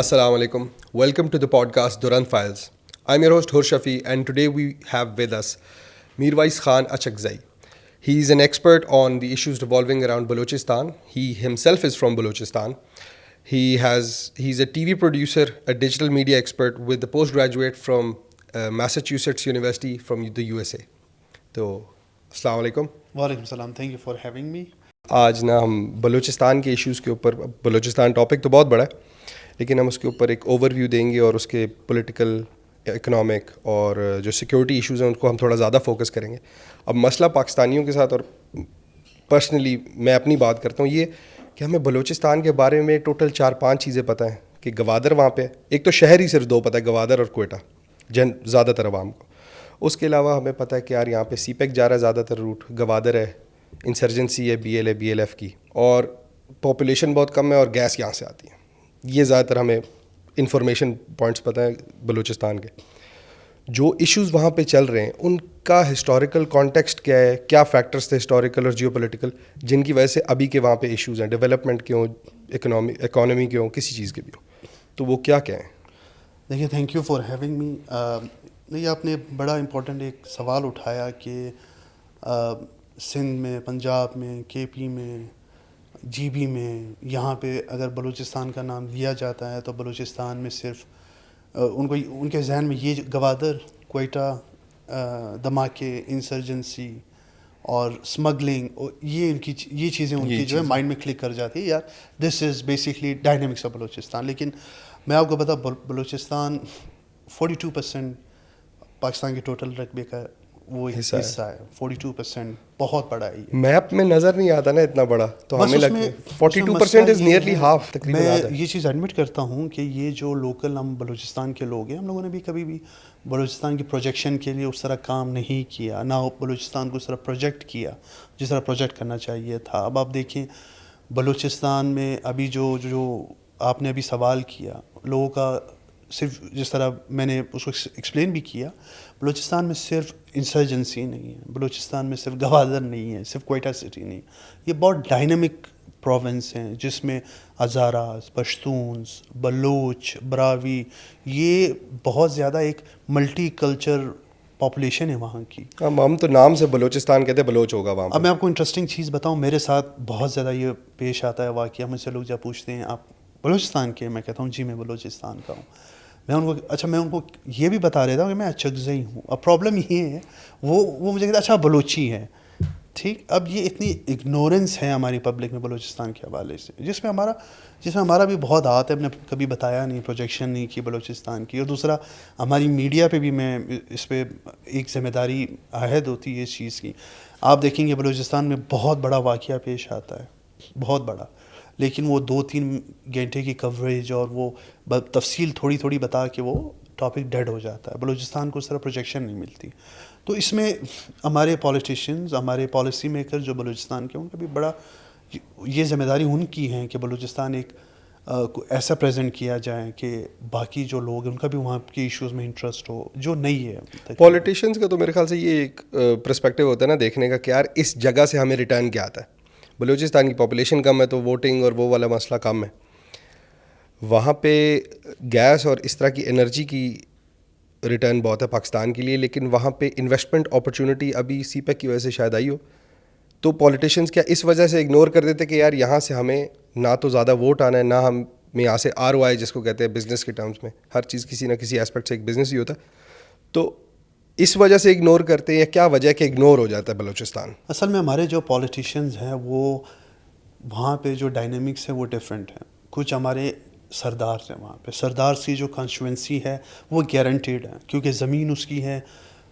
Assalamu alaikum. Welcome to the podcast Durand Files. I'm your host Hur and today we have with us Mirwais Khan Achakzai. He's an expert on the issues revolving around Balochistan. He himself is from Balochistan. He's a TV producer, a digital media expert with a postgraduate from Massachusetts University from the USA. تو السلام علیکم. وعلیکم السلام. Thank you for having me. آج نا ہم بلوچستان کے issues کے اوپر, بلوچستان ٹاپک تو بہت بڑا ہے لیکن ہم اس کے اوپر ایک اوور ویو دیں گے اور اس کے پولیٹیکل, اکنامک اور جو سیکورٹی ایشوز ہیں ان کو ہم تھوڑا زیادہ فوکس کریں گے. اب مسئلہ پاکستانیوں کے ساتھ, اور پرسنلی میں اپنی بات کرتا ہوں, یہ کہ ہمیں بلوچستان کے بارے میں ٹوٹل 4-5 چیزیں پتہ ہیں. کہ گوادر وہاں پہ, ایک تو شہر ہی صرف 2 پتہ ہے, گوادر اور کوئٹہ زیادہ تر عوام کو. اس کے علاوہ ہمیں پتہ ہے کہ یار یہاں پہ سی پیک جا رہا ہے زیادہ تر روٹ, گوادر ہے, انسرجنسی ہے, بی ایل ایف کی, اور پاپولیشن بہت کم ہے اور گیس یہاں سے آتی ہے. یہ زیادہ تر ہمیں انفارمیشن پوائنٹس پتہ ہیں بلوچستان کے. جو ایشوز وہاں پہ چل رہے ہیں ان کا ہسٹوریکل کانٹیکسٹ کیا ہے, کیا فیکٹرز تھے ہسٹوریکل اور جیو پولیٹیکل جن کی وجہ سے ابھی کے وہاں پہ ایشوز ہیں, ڈیولپمنٹ کے ہوں, اکانومی کے ہوں, کسی چیز کے بھی ہوں, تو وہ کیا ہیں. دیکھیے, thank you for having me. نہیں, آپ نے بڑا امپورٹنٹ ایک سوال اٹھایا کہ سندھ میں, پنجاب میں, کے پی میں, جی بی میں, یہاں پہ اگر بلوچستان کا نام لیا جاتا ہے تو بلوچستان میں صرف ان کے ذہن میں یہ گوادر, کوئٹہ, دھماکے, انسرجنسی اور اسمگلنگ, یہ چیزیں ان کی جو ہے مائنڈ میں کلک کر جاتی ہے. یار this is basically dynamics of Balochistan. لیکن میں آپ کو بتاؤں, بلوچستان 42% پاکستان کے ٹوٹل رقبے کا وہ حصہ ہے. 42% بہت بڑا ہے. میپ میں نظر نہیں آتا نا اتنا بڑا, تو ہمیں لگتا ہے 42% از نیئرلی ہاف تقریباً. میں یہ چیز ایڈمٹ کرتا ہوں کہ یہ جو لوکل ہم بلوچستان کے لوگ ہیں, ہم لوگوں نے بھی کبھی بھی بلوچستان کی پروجیکشن کے لیے اس طرح کام نہیں کیا, نہ بلوچستان کو اس طرح پروجیکٹ کیا جس طرح پروجیکٹ کرنا چاہیے تھا. اب آپ دیکھیں بلوچستان میں ابھی جو آپ نے ابھی سوال کیا, لوگوں کا صرف جس طرح میں نے اس کو ایکسپلین بھی کیا, بلوچستان میں صرف انسرجنسی نہیں ہے, بلوچستان میں صرف گوادر نہیں ہے, صرف کوئٹہ سٹی نہیں, یہ بہت ڈائنامک پروونس ہیں جس میں ہزاراز, پشتونز, بلوچ, براوی, یہ بہت زیادہ ایک ملٹی کلچر پاپولیشن ہے وہاں کی. ہم تو نام سے بلوچستان کہتے ہیں, بلوچ ہوگا وہاں. اب میں آپ کو انٹرسٹنگ چیز بتاؤں, میرے ساتھ بہت زیادہ یہ پیش آتا ہے واقعہ. مجھ سے لوگ جب پوچھتے ہیں آپ بلوچستان کے, میں کہتا ہوں جی میں بلوچستان کا ہوں. میں ان کو یہ بھی بتا رہتا ہوں کہ میں اچکزئی ہوں. اب پرابلم یہ ہے, وہ مجھے کہتا اچھا بلوچی ہے, ٹھیک. اب یہ اتنی اگنورنس ہے ہماری پبلک میں بلوچستان کے حوالے سے, جس میں ہمارا بھی بہت ہاتھ ہے. ہم نے کبھی بتایا نہیں, پروجیکشن نہیں کی بلوچستان کی. اور دوسرا, ہماری میڈیا پہ بھی میں اس پہ ایک ذمہ داری عائد ہوتی ہے اس چیز کی. آپ دیکھیں گے بلوچستان میں بہت بڑا واقعہ پیش آتا ہے, بہت بڑا, لیکن وہ 2-3 گھنٹے کی کوریج اور وہ تفصیل تھوڑی بتا کے وہ ٹاپک ڈیڈ ہو جاتا ہے. بلوچستان کو اس طرح پروجیکشن نہیں ملتی. تو اس میں ہمارے پولیٹیشینز, ہمارے پالیسی میکر جو بلوچستان کے, ان کا بھی بڑا یہ ذمہ داری ان کی ہے کہ بلوچستان ایک ایسا پریزنٹ کیا جائے کہ باقی جو لوگ ہیں ان کا بھی وہاں کے ایشوز میں انٹرسٹ ہو, جو نہیں ہے. پولیٹیشینز کا تو میرے خیال سے یہ ایک پرسپیکٹیو ہوتا ہے نا دیکھنے کا کہ یار اس جگہ سے ہمیں ریٹرن کیا آتا ہے. بلوچستان کی پاپولیشن کم ہے تو ووٹنگ اور وہ والا مسئلہ کم ہے. وہاں پہ گیس اور اس طرح کی انرجی کی ریٹرن بہت ہے پاکستان کے لیے, لیکن وہاں پہ انویسٹمنٹ اپرچونٹی ابھی سی پیک کی وجہ سے شاید آئی ہو. تو پولیٹیشینز کیا اس وجہ سے اگنور کر دیتے کہ یار یہاں سے ہمیں نہ تو زیادہ ووٹ آنا ہے, نہ ہم یہاں سے ROI جس کو کہتے ہیں بزنس کے ٹرمز میں, ہر چیز کسی نہ کسی ایسپیکٹ سے ایک بزنس ہی ہوتا ہے. تو اس وجہ سے اگنور کرتے ہیں, یا کیا وجہ ہے کہ اگنور ہو جاتا ہے بلوچستان؟ اصل میں ہمارے جو پولیٹیشینز ہیں وہ وہاں پہ جو ڈائنامکس ہیں وہ ڈفرینٹ ہیں. کچھ ہمارے سردار ہیں وہاں پہ, سردار کی جو کانسٹیچوئنسی ہے وہ گارنٹیڈ ہے کیونکہ زمین اس کی ہے,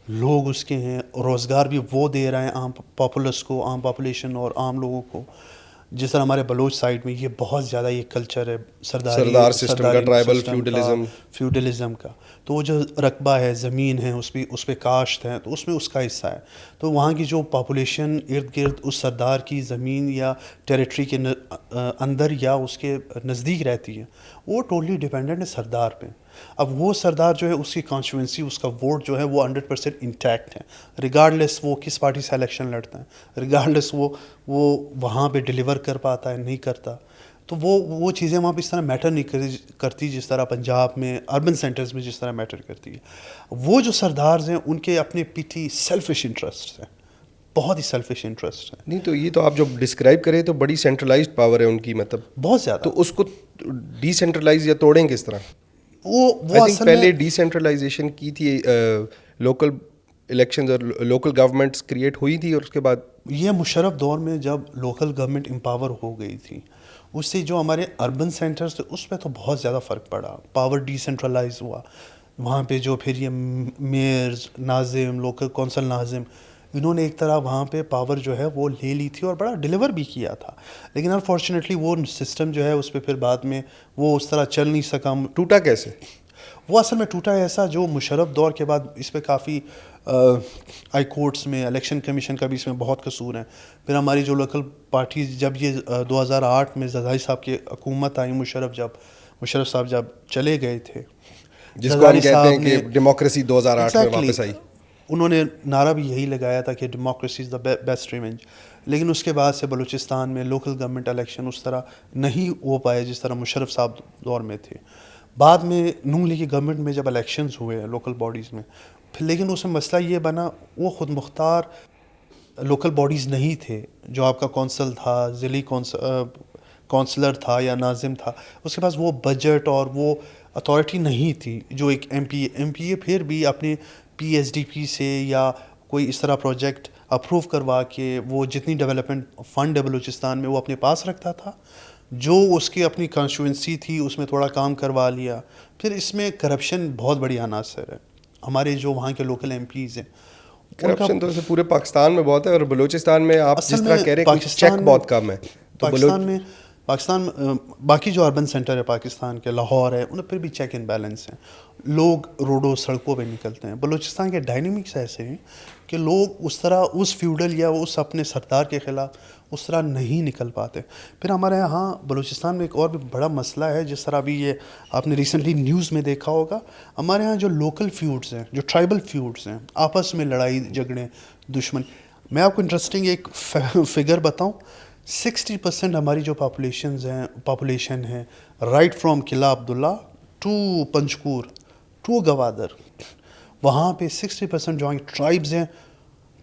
لوگ اس کے ہیں, روزگار بھی وہ دے رہے ہیں عام پاپولس کو, عام پاپولیشن اور عام لوگوں کو. جس طرح ہمارے بلوچ سائڈ میں یہ بہت زیادہ یہ کلچر ہے سردار سسٹم کا, ٹرائبل فیوڈلزم کا. تو وہ جو رقبہ ہے, زمین ہے, اس پہ کاشت ہے, تو اس میں اس کا حصہ ہے. تو وہاں کی جو پاپولیشن ارد گرد اس سردار کی زمین یا ٹیریٹری کے اندر یا اس کے نزدیک رہتی ہے, وہ ٹوٹلی ڈیپینڈنٹ ہے سردار پہ. اب وہ سردار جو ہے اس کی کانسٹیچوئنسی, اس کا ووٹ جو ہے وہ 100% انٹیکٹ ہے, ریگارڈلیس وہ کس پارٹی سے الیکشن لڑتا ہے, ریگارڈلیس وہ وہاں پہ ڈیلیور کر پاتا ہے نہیں کرتا. تو وہ چیزیں وہاں پہ اس طرح میٹر نہیں کرتی جس طرح پنجاب میں اربن سینٹرز میں جس طرح میٹر کرتی ہے. وہ جو سردارز ہیں ان کے اپنے پیٹھی سیلفش انٹرسٹ ہیں, بہت ہی سیلفش انٹرسٹ ہیں. نہیں تو یہ تو آپ جو ڈسکرائب کریں تو بڑی سینٹرلائزڈ پاور ہے ان کی, مطلب بہت زیادہ. تو اس کو ڈی سینٹرلائز یا توڑیں کس طرح؟ وہ آئی تھنک پہلے ڈی سینٹرلائزیشن کی تھی, لوکل الیکشنز اور لوکل گورنمنٹس کریٹ ہوئی تھی, اور اس کے بعد یہ مشرف دور میں جب لوکل گورنمنٹ امپاور ہو گئی تھی, اس سے جو ہمارے اربن سینٹرز تھے اس پہ تو بہت زیادہ فرق پڑا, پاور ڈی سینٹرلائز ہوا. وہاں پہ جو پھر یہ میئرز, ناظم, لوکل کونسل ناظم, انہوں نے ایک طرح وہاں پہ پاور جو ہے وہ لے لی تھی اور بڑا ڈیلیور بھی کیا تھا. لیکن انفارچونیٹلی وہ سسٹم جو ہے اس پہ پھر بعد میں وہ اس طرح چل نہیں سکا. ٹوٹا کیسے؟ وہ اصل میں ٹوٹا ایسا جو مشرف دور کے بعد اس پہ کافی ہائی کورٹس میں, الیکشن کمیشن کا بھی اس میں بہت قصور ہے. پھر ہماری جو لوکل پارٹیز, جب یہ 2008 میں زرداری صاحب کی حکومت آئی, مشرف صاحب جب چلے گئے تھے, جس کو ہم کہتے ہیں کہ ڈیموکریسی 2008 میں واپس آئی, انہوں نے نعرہ بھی یہی لگایا تھا کہ democracy is the best revenge. لیکن اس کے بعد سے بلوچستان میں لوکل گورنمنٹ الیکشن اس طرح نہیں ہو پائے جس طرح مشرف صاحب دور میں تھے. بعد میں نون لیگ کی گورنمنٹ میں جب الیکشنز ہوئے لوکل باڈیز میں, پھر لیکن اس میں مسئلہ یہ بنا وہ خود مختار لوکل باڈیز نہیں تھے. جو آپ کا کونسل تھا, ضلعی کونسلر تھا یا ناظم تھا, اس کے پاس وہ بجٹ اور وہ اتھارٹی نہیں تھی جو ایک ایم پی اے پھر بھی اپنے پی ایس ڈی پی سے یا کوئی اس طرح پروجیکٹ اپروو کروا کے وہ جتنی ڈیولپمنٹ فنڈ ہے بلوچستان میں وہ اپنے پاس رکھتا تھا. جو اس کی اپنی کانسٹیچوئنسی تھی اس میں تھوڑا کام کروا لیا. پھر اس میں کرپشن بہت بڑی عناصر ہے. ہمارے جو وہاں کے لوکل ایم پیز ہیں, کرپشن تو ویسے پورے پاکستان میں بہت ہے, اور بلوچستان میں آپ جس طرح کہہ رہے ہیں چیک بہت کم ہے. پاکستان باقی جو اربن سینٹر ہے پاکستان کے, لاہور ہے, ان پھر بھی چیک اینڈ بیلنس ہیں. لوگ روڈوں سڑکوں پہ نکلتے ہیں. بلوچستان کے ڈائنمکس ایسے ہیں کہ لوگ اس طرح اس فیوڈل یا اس اپنے سردار کے خلاف اس طرح نہیں نکل پاتے. پھر ہمارے یہاں بلوچستان میں ایک اور بھی بڑا مسئلہ ہے, جس طرح ابھی یہ آپ نے ریسنٹلی نیوز میں دیکھا ہوگا, ہمارے یہاں جو لوکل فیوڈز ہیں, جو ٹرائبل فیوڈز ہیں, آپس میں لڑائی جھگڑے دشمن. میں آپ کو انٹرسٹنگ ایک فگر بتاؤں, 60% ہماری جو پاپولیشن ہے right from Qila Abdullah to Panjgur to Gwadar, وہاں پہ 60% جو ٹرائبز ہیں,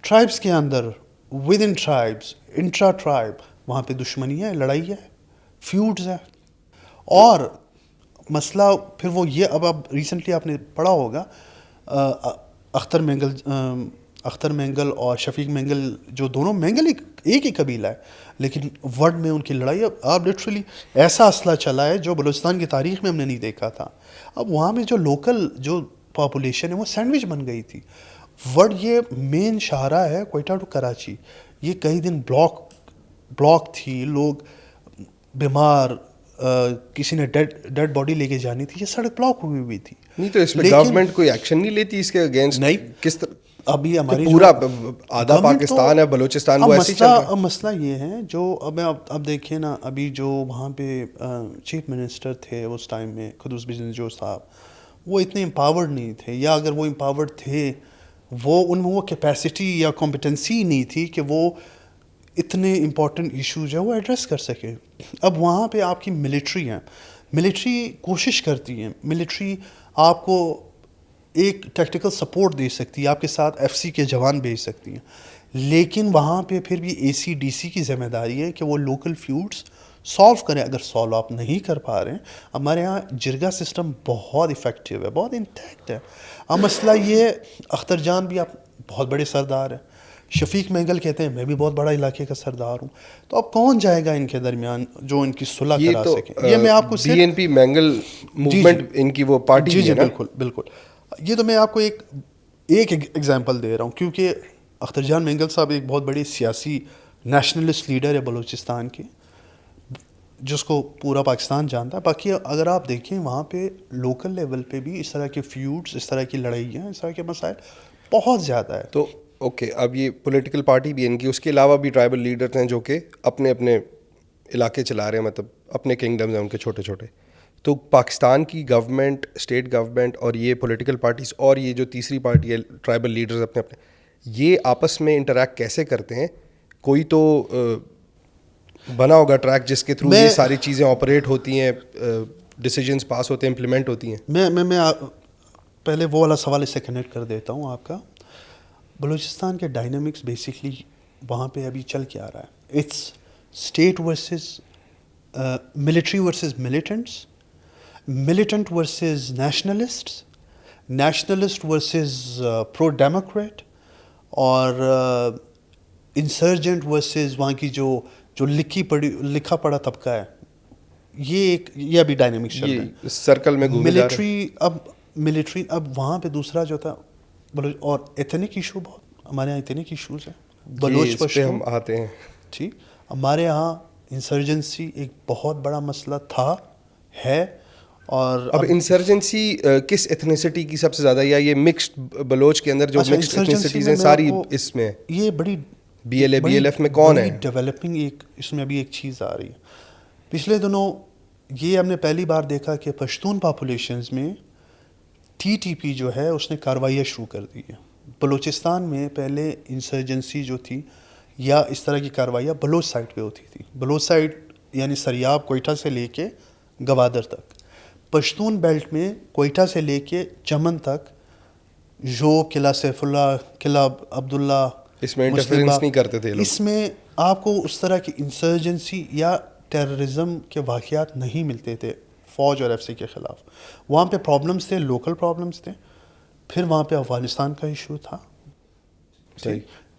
ٹرائبس کے اندر within tribes intra tribe وہاں پہ دشمنی ہے, لڑائی ہے, فیوڈز ہیں. اور مسئلہ پھر وہ یہ, اب ریسنٹلی آپ نے پڑھا ہوگا اختر مینگل اور شفیق مینگل, جو دونوں مینگل ایک ہی قبیلہ ہے, لیکن ورڈ میں ان کی لڑائی. اب لٹرلی ایسا اسلحہ چلا ہے جو بلوچستان کی تاریخ میں ہم نے نہیں دیکھا تھا. اب وہاں میں جو لوکل جو پاپولیشن ہے وہ سینڈوچ بن گئی تھی. ورڈ یہ مین شاہراہ ہے کوئٹہ ٹو کراچی, یہ کئی دن بلاک تھی, لوگ بیمار, کسی نے ڈیڈ باڈی لے کے جانی تھی, یہ سڑک بلاک ہوئی ہوئی تھی. نہیں تو اس پہ گورنمنٹ کوئی ایکشن نہیں لیتی اس کے اگینسٹ؟ نہیں, کس طرح ابھی ہماری پورا آدھا پاکستان ہے, بلوچستان وہ ایسے ہی چل رہا ہے. اب مسئلہ یہ ہے جو اب دیکھیں نا, ابھی جو وہاں پہ چیف منسٹر تھے اس ٹائم میں, قدوس بزنس جو صاحب, وہ اتنے امپاورڈ نہیں تھے, یا اگر وہ امپاورڈ تھے وہ ان میں وہ کیپیسٹی یا کمپیٹنسی نہیں تھی کہ وہ اتنے امپورٹنٹ ایشوز ہیں وہ ایڈریس کر سکے. اب وہاں پہ آپ کی ملٹری ہیں, ملٹری کوشش کرتی ہے, ملٹری آپ کو ایک ٹیکٹیکل سپورٹ دے سکتی ہے, آپ کے ساتھ ایف سی کے جوان بھیج سکتی ہیں, لیکن وہاں پہ پھر بھی اے سی ڈی سی کی ذمہ داری ہے کہ وہ لوکل فیوڈز سالو کریں. اگر سالو آپ نہیں کر پا رہے ہیں, ہمارے یہاں جرگا سسٹم بہت افیکٹو ہے, بہت انٹیکٹ ہے. اب مسئلہ یہ, اختر جان بھی آپ بہت بڑے سردار ہیں, شفیق مینگل کہتے ہیں میں بھی بہت بڑا علاقے کا سردار ہوں, تو اب کون جائے گا ان کے درمیان جو ان کی صلح کرا سکے؟ یہ میں آپ کو B N P Mengal movement ان کی وہ پارٹی جی بالکل. یہ تو میں آپ کو ایک ایگزامپل دے رہا ہوں, کیونکہ اختر جان مینگل صاحب ایک بہت بڑی سیاسی نیشنلسٹ لیڈر ہے بلوچستان کے, جس کو پورا پاکستان جانتا ہے. باقی اگر آپ دیکھیں وہاں پہ لوکل لیول پہ بھی اس طرح کے فیوڈز, اس طرح کی لڑائیاں, اس طرح کے مسائل بہت زیادہ ہے. تو اوکے, اب یہ پولیٹیکل پارٹی بھی ان کی, اس کے علاوہ بھی ٹرائبل لیڈرز ہیں جو کہ اپنے اپنے علاقے چلا رہے ہیں, مطلب اپنے کنگڈمز ہیں ان کے چھوٹے چھوٹے. تو پاکستان کی گورنمنٹ, اسٹیٹ گورنمنٹ اور یہ پولیٹیکل پارٹیز اور یہ جو تیسری پارٹی ہے ٹرائبل لیڈرز اپنے اپنے, یہ آپس میں انٹریکٹ کیسے کرتے ہیں؟ کوئی تو بنا ہوگا ٹریک جس کے تھرو یہ ساری چیزیں آپریٹ ہوتی ہیں, ڈیسیجنس پاس ہوتے ہیں, امپلیمنٹ ہوتی ہیں. میں پہلے وہ والا سوال اس سے کنیکٹ کر دیتا ہوں آپ کا. بلوچستان کے ڈائنامکس بیسکلی وہاں پہ ابھی چل کے آ رہا ہے. It's state versus military versus militants, militant versus nationalists, nationalist versus pro democrat, اور انسرجنٹ ورسز وہاں کی جو لکھا پڑھا طبقہ ہے. یہ ابھی ڈائنامکس چل رہا ہے سرکل میں گھومے جا رہے ہیں. ملٹری اب وہاں پہ دوسرا جو تھا اور ایتھنک ایشو, بہت ہمارے یہاں ایتھنک ایشوز ہیں. بلوچ پشتو ہم آتے ہیں ٹھیک. ہمارے یہاں انسرجنسی ایک بہت بڑا مسئلہ تھا, ہے. اور اب انسرجنسی کس ایتھنیسٹی کی سب سے زیادہ, یا یہ مکسڈ بلوچ کے اندر جو مکسڈ ایتھنیسٹیز ہیں ساری اس میں, یہ بڑی B L A B L F میں کون ہے ڈیولپنگ ایک اس میں ابھی ایک چیز آ رہی ہے. پچھلے دنوں یہ ہم نے پہلی بار دیکھا کہ پشتون پاپولیشنز میں ٹی ٹی پی جو ہے اس نے کارروائیاں شروع کر دی ہیں. بلوچستان میں پہلے انسرجنسی جو تھی یا اس طرح کی کارروائیاں بلوچ سائڈ پہ ہوتی تھی. بلوچ سائڈ یعنی سریاب کوئٹہ سے لے کے گوادر تک. پشتون بیلٹ میں کوئٹہ سے لے کے چمن تک, ژوب, قلعہ سیف اللہ, قلعہ عبداللہ, اس میں انٹرفیرنس نہیں کرتے تھے لوگ. اس میں آپ کو اس طرح کی انسرجنسی یا ٹیررزم کے واقعات نہیں ملتے تھے فوج اور ایف سی کے خلاف. وہاں پہ پرابلمس تھے, لوکل پرابلمس تھے. پھر وہاں پہ افغانستان کا ایشو تھا,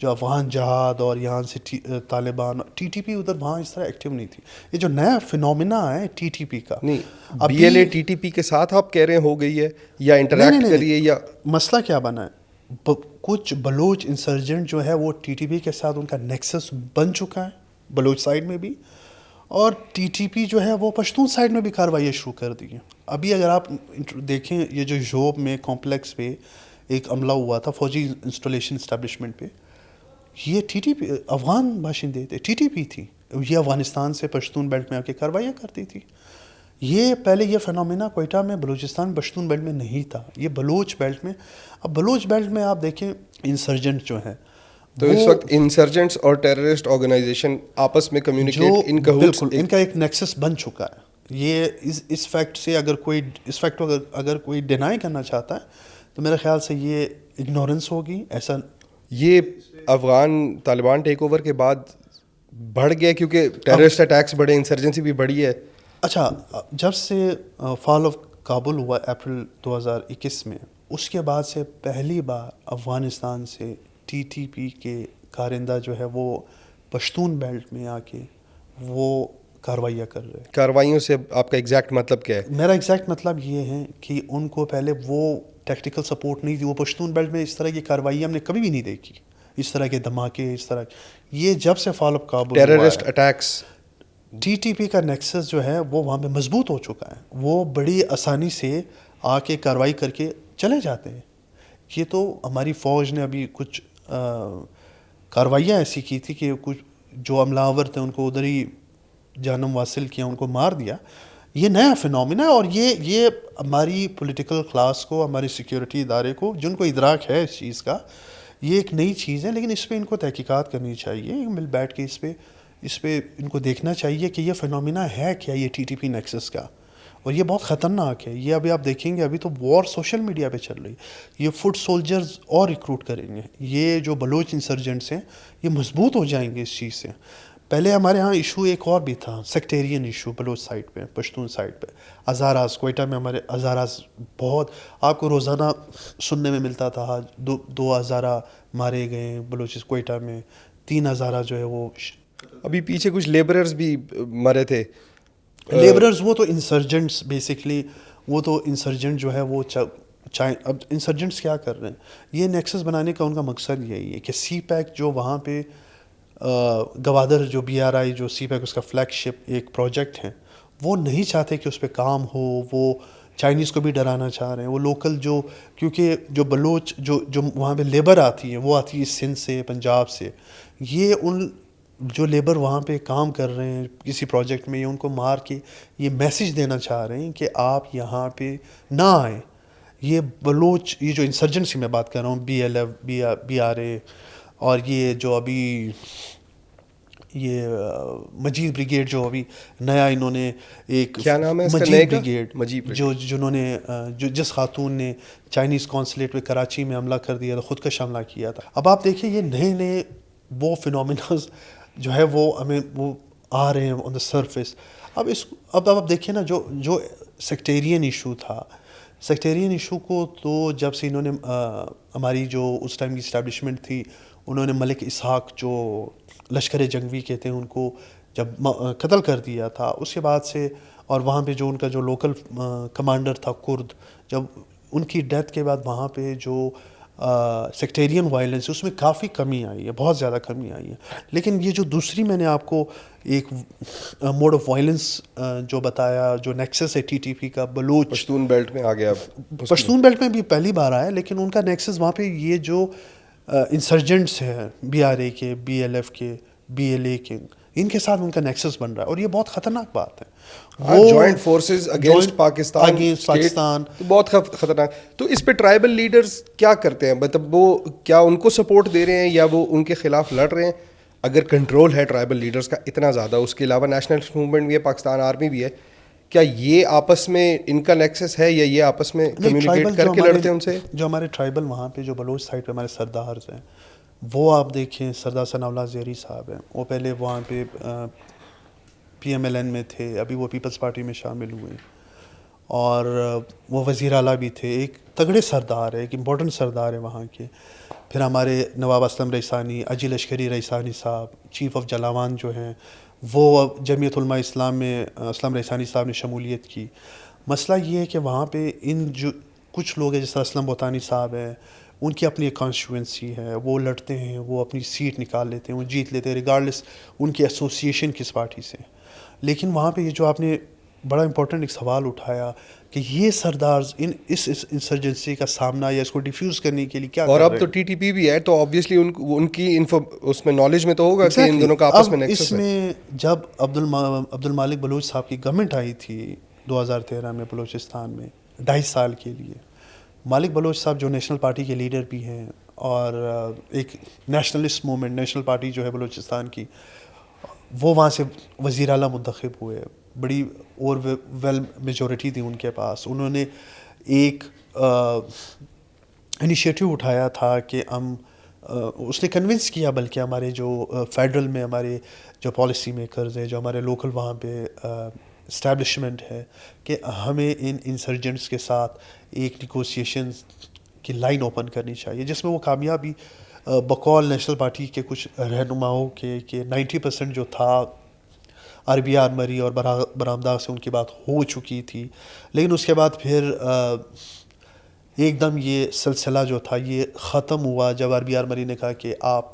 جو افغان جہاد, اور یہاں سے طالبان, ٹی ٹی پی ادھر وہاں اس طرح ایکٹیو نہیں تھی. یہ جو نیا فنومینا ہے ٹی ٹی پی کا, نہیں B L A T T P کے ساتھ آپ کہہ رہے ہو گئی ہے یا انٹریکٹ کریے, یا مسئلہ کیا بنا ہے, کچھ بلوچ انسرجنٹ جو ہے وہ ٹی ٹی پی کے ساتھ ان کا نیکسس بن چکا ہے بلوچ سائڈ میں بھی, اور ٹی ٹی پی جو ہے وہ پشتون سائڈ میں بھی کارروائیاں شروع کر دی ہیں. ابھی اگر آپ دیکھیں یہ جو ژوب میں کمپلیکس پہ ایک عملہ ہوا تھا فوجی انسٹالیشن اسٹیبلشمنٹ پہ, یہ ٹی ٹی پی افغان باشندے تھے, ٹی ٹی پی تھی, یہ افغانستان سے پشتون بیلٹ میں آ کے کارروائیاں کرتی تھی. یہ پہلے یہ فنومینا کوئٹہ میں بلوچستان پشتون بیلٹ میں نہیں تھا, یہ بلوچ بیلٹ میں. اب بلوچ بیلٹ میں آپ دیکھیں انسرجنٹ جو ہیں, تو اس وقت انسرجنٹس اور ٹیررسٹ آرگنائزیشن آپس میں کمیونیکیٹ بالکل ان کا ایک نیکسس بن چکا ہے. یہ اس فیکٹ سے اگر کوئی ڈینائی کرنا چاہتا ہے تو میرے خیال سے یہ اگنورنس ہوگی. ایسا یہ افغان طالبان ٹیک اوور کے بعد بڑھ گیا کیونکہ ٹیررسٹ اٹیکس بڑھے, انسرجنسی بھی بڑھی ہے. اچھا, جب سے فال آف کابل ہوا اپریل 2021 میں, اس کے بعد سے پہلی بار افغانستان سے ٹی ٹی پی کے کارندہ جو ہے وہ پشتون بیلٹ میں آ کے وہ کارروائیاں کر رہے ہیں. کارروائیوں سے آپ کا ایگزیکٹ مطلب کیا ہے؟ میرا ایگزیکٹ مطلب یہ ہے کہ ان کو پہلے وہ ٹیکٹیکل سپورٹ نہیں تھی. وہ پشتون بیلٹ میں اس طرح کی کارروائیاں ہم نے کبھی بھی نہیں دیکھی, اس طرح کے دھماکے, اس طرح. یہ جب سے fall of Kabul terrorist attacks, T T P کا نیکسس جو ہے وہ وہاں پہ مضبوط ہو چکا ہے. وہ بڑی آسانی سے آ کے کارروائی کر کے چلے جاتے ہیں. یہ تو ہماری فوج نے ابھی کچھ کارروائیاں ایسی کی تھی کہ کچھ جو عملہ آور تھے ان کو ادھر ہی جانم واصل کیا, ان کو مار دیا. یہ نیا فنومینا ہے, اور یہ ہماری پولیٹیکل کلاس کو, ہماری سیکیورٹی ادارے کو, جن کو ادراک ہے اس چیز کا, یہ ایک نئی چیز ہے. لیکن اس پہ ان کو تحقیقات کرنی چاہیے, مل بیٹھ کے اس پہ ان کو دیکھنا چاہیے کہ یہ فنومینا ہے کیا, یہ ٹی ٹی پی نیکسس کا. اور یہ بہت خطرناک ہے. یہ ابھی آپ دیکھیں گے, ابھی تو وار سوشل میڈیا پہ چل رہی ہے. یہ فٹ سولجرز اور ریکروٹ کریں گے. یہ جو بلوچ انسرجنٹس ہیں یہ مضبوط ہو جائیں گے اس چیز سے. پہلے ہمارے ہاں ایشو ایک اور بھی تھا, سیکٹیرین ایشو بلوچ سائڈ پہ, پشتون سائڈ پہ. ہزاراز, کوئٹہ میں ہمارے ہزاراز بہت آپ کو روزانہ سننے میں ملتا تھا. 2 ہزارہ مارے گئے بلوچ کوئٹہ میں, 3 ہزارہ جو ہے وہ. ابھی پیچھے کچھ لیبررز بھی مرے تھے. لیبررز وہ تو انسرجنٹس بیسکلی, وہ تو انسرجنٹ جو ہے وہ اب انسرجنٹس کیا کر رہے ہیں, یہ نیکسس بنانے کا ان کا مقصد یہی ہے کہ سی پیک جو وہاں پہ گوادر جو بی آر آئی جو سی پیک اس کا فلیگ شپ ایک پروجیکٹ ہے, وہ نہیں چاہتے کہ اس پہ کام ہو. وہ چائنیز کو بھی ڈرانا چاہ رہے ہیں. وہ لوکل جو, کیونکہ جو بلوچ جو وہاں پہ لیبر آتی ہے وہ آتی ہے سندھ سے, پنجاب سے. یہ ان جو لیبر وہاں پہ کام کر رہے ہیں کسی پروجیکٹ میں, یہ ان کو مار کے یہ میسج دینا چاہ رہے ہیں کہ آپ یہاں پہ نہ آئیں. یہ بلوچ, یہ جو انسرجنسی میں بات کر رہا ہوں, B L F, B R A, اور یہ جو ابھی یہ مجید بریگیڈ جو ابھی نیا انہوں نے ایک کیا نام ہے اس کا مجید نئے کا؟ بریگیڈ مجید جو جنہوں نے جس خاتون نے چائنیز کونسلیٹ پہ کراچی میں حملہ کر دیا تھا، خودکش حملہ کیا تھا. اب آپ دیکھیں یہ نئے نئے وہ فینومیناز جو ہے وہ ہمیں وہ آ رہے ہیں آن دا سرفیس. اب آپ دیکھیں نا جو سیکٹیرین ایشو تھا، سیکٹیرین ایشو کو تو جب سے انہوں نے ہماری جو اس ٹائم کی اسٹیبلشمنٹ تھی، انہوں نے ملک اسحاق جو لشکر جنگوی کہتے ہیں ان کو جب قتل کر دیا تھا، اس کے بعد سے اور وہاں پہ جو ان کا جو لوکل کمانڈر تھا کرد، جب ان کی ڈیتھ کے بعد وہاں پہ جو سیکٹیرین وائلنس اس میں کافی کمی آئی ہے، بہت زیادہ کمی آئی ہے. لیکن یہ جو دوسری میں نے آپ کو ایک موڈ آف وائلنس جو بتایا، جو نیکسس ہے ٹی ٹی پی کا بلوچ پشتون بیلٹ میں آ گیا. پشتون بیلٹ میں بھی پہلی بار آیا، لیکن ان کا نیکسس وہاں پہ یہ جو انسرجنٹس ہیں بی آر اے کے، بی ایل ایف کے، بی ایل اے کے، ان کے ساتھ ان کا نیکسس بن رہا ہے، اور یہ بہت خطرناک بات ہے. وہ joint forces against Pakistan, against Pakistan, تو بہت خطرناک. تو اس پہ ٹرائبل لیڈرز کیا کرتے ہیں؟ مطلب وہ کیا ان کو سپورٹ دے رہے ہیں یا وہ ان کے خلاف لڑ رہے ہیں؟ اگر کنٹرول ہے ٹرائبل لیڈرز کا اتنا زیادہ، اس کے علاوہ نیشنلسٹ موومنٹ بھی ہے، پاکستان آرمی بھی ہے، کیا یہ آپس میں ان کا نیکسس ہے یا یہ آپس میں کمیونیکیٹ کر کے لڑتے ہیں ان سے؟ جو ہمارے ٹرائبل وہاں پہ جو بلوچ سائڈ پہ ہمارے سردارز ہیں، وہ آپ دیکھیں سردار ثناء اللہ زیری صاحب ہیں، وہ پہلے وہاں پہ پی ایم ایل این میں تھے، ابھی وہ پیپلز پارٹی میں شامل ہوئے، اور وہ وزیر اعلیٰ بھی تھے. ایک تگڑے سردار ہے، ایک امپورٹنٹ سردار ہے وہاں کے. پھر ہمارے نواب اسلم ریسانی، اجی لشکری ریسانی صاحب، چیف آف جلاوان جو ہیں، وہ جمعیت علماء اسلام میں اسلم ریسانی صاحب نے شمولیت کی. مسئلہ یہ ہے کہ وہاں پہ ان جو کچھ لوگ ہیں جس طرح اسلم بوتانی صاحب ہیں، ان کی اپنی ایک کانسٹیٹوئنسی ہے، وہ لڑتے ہیں، وہ اپنی سیٹ نکال لیتے ہیں، وہ جیت لیتے ہیں ریگارڈلیس ان کی ایسوسیشن کس پارٹی سے. لیکن وہاں پہ یہ جو آپ نے بڑا امپورٹنٹ ایک سوال اٹھایا کہ یہ سردارز اس انسرجنسی کا سامنا یا اس کو ڈیفیوز کرنے کے لیے کیا کر رہے ہیں. اور اب تو ٹی ٹی پی بھی ہے، تو آبویسلی ان کی اس میں نالج میں تو ہوگا کہ ان دونوں کا آپس میں نیکسس ہے. اس میں جب عبد المالک بلوچ صاحب کی گورنمنٹ آئی تھی 2013 میں بلوچستان میں 2.5 سال کے لیے، مالک بلوچ صاحب جو نیشنل پارٹی کے لیڈر بھی ہیں اور ایک نیشنلسٹ موومنٹ نیشنل پارٹی جو ہے بلوچستان کی، وہ وہاں سے وزیر اعلیٰ منتخب ہوئے، بڑی اور ویل میجورٹی تھی ان کے پاس. انہوں نے ایک انیشیٹو اٹھایا تھا کہ ہم اس نے کنونس کیا بلکہ ہمارے جو فیڈرل میں ہمارے جو پالیسی میکرز ہیں، جو ہمارے لوکل وہاں پہ اسٹیبلشمنٹ ہے، کہ ہمیں ان انسرجنٹس کے ساتھ ایک نیگوسیشنز کی لائن اوپن کرنی چاہیے، جس میں وہ کامیابی بقول نیشنل پارٹی کے کچھ رہنماؤں کے کہ 90% جو تھا عربی آرمری اور برآمدات سے ان کی بات ہو چکی تھی. لیکن اس کے بعد پھر ایک دم یہ سلسلہ جو تھا یہ ختم ہوا جب عربی آرمری نے کہا کہ آپ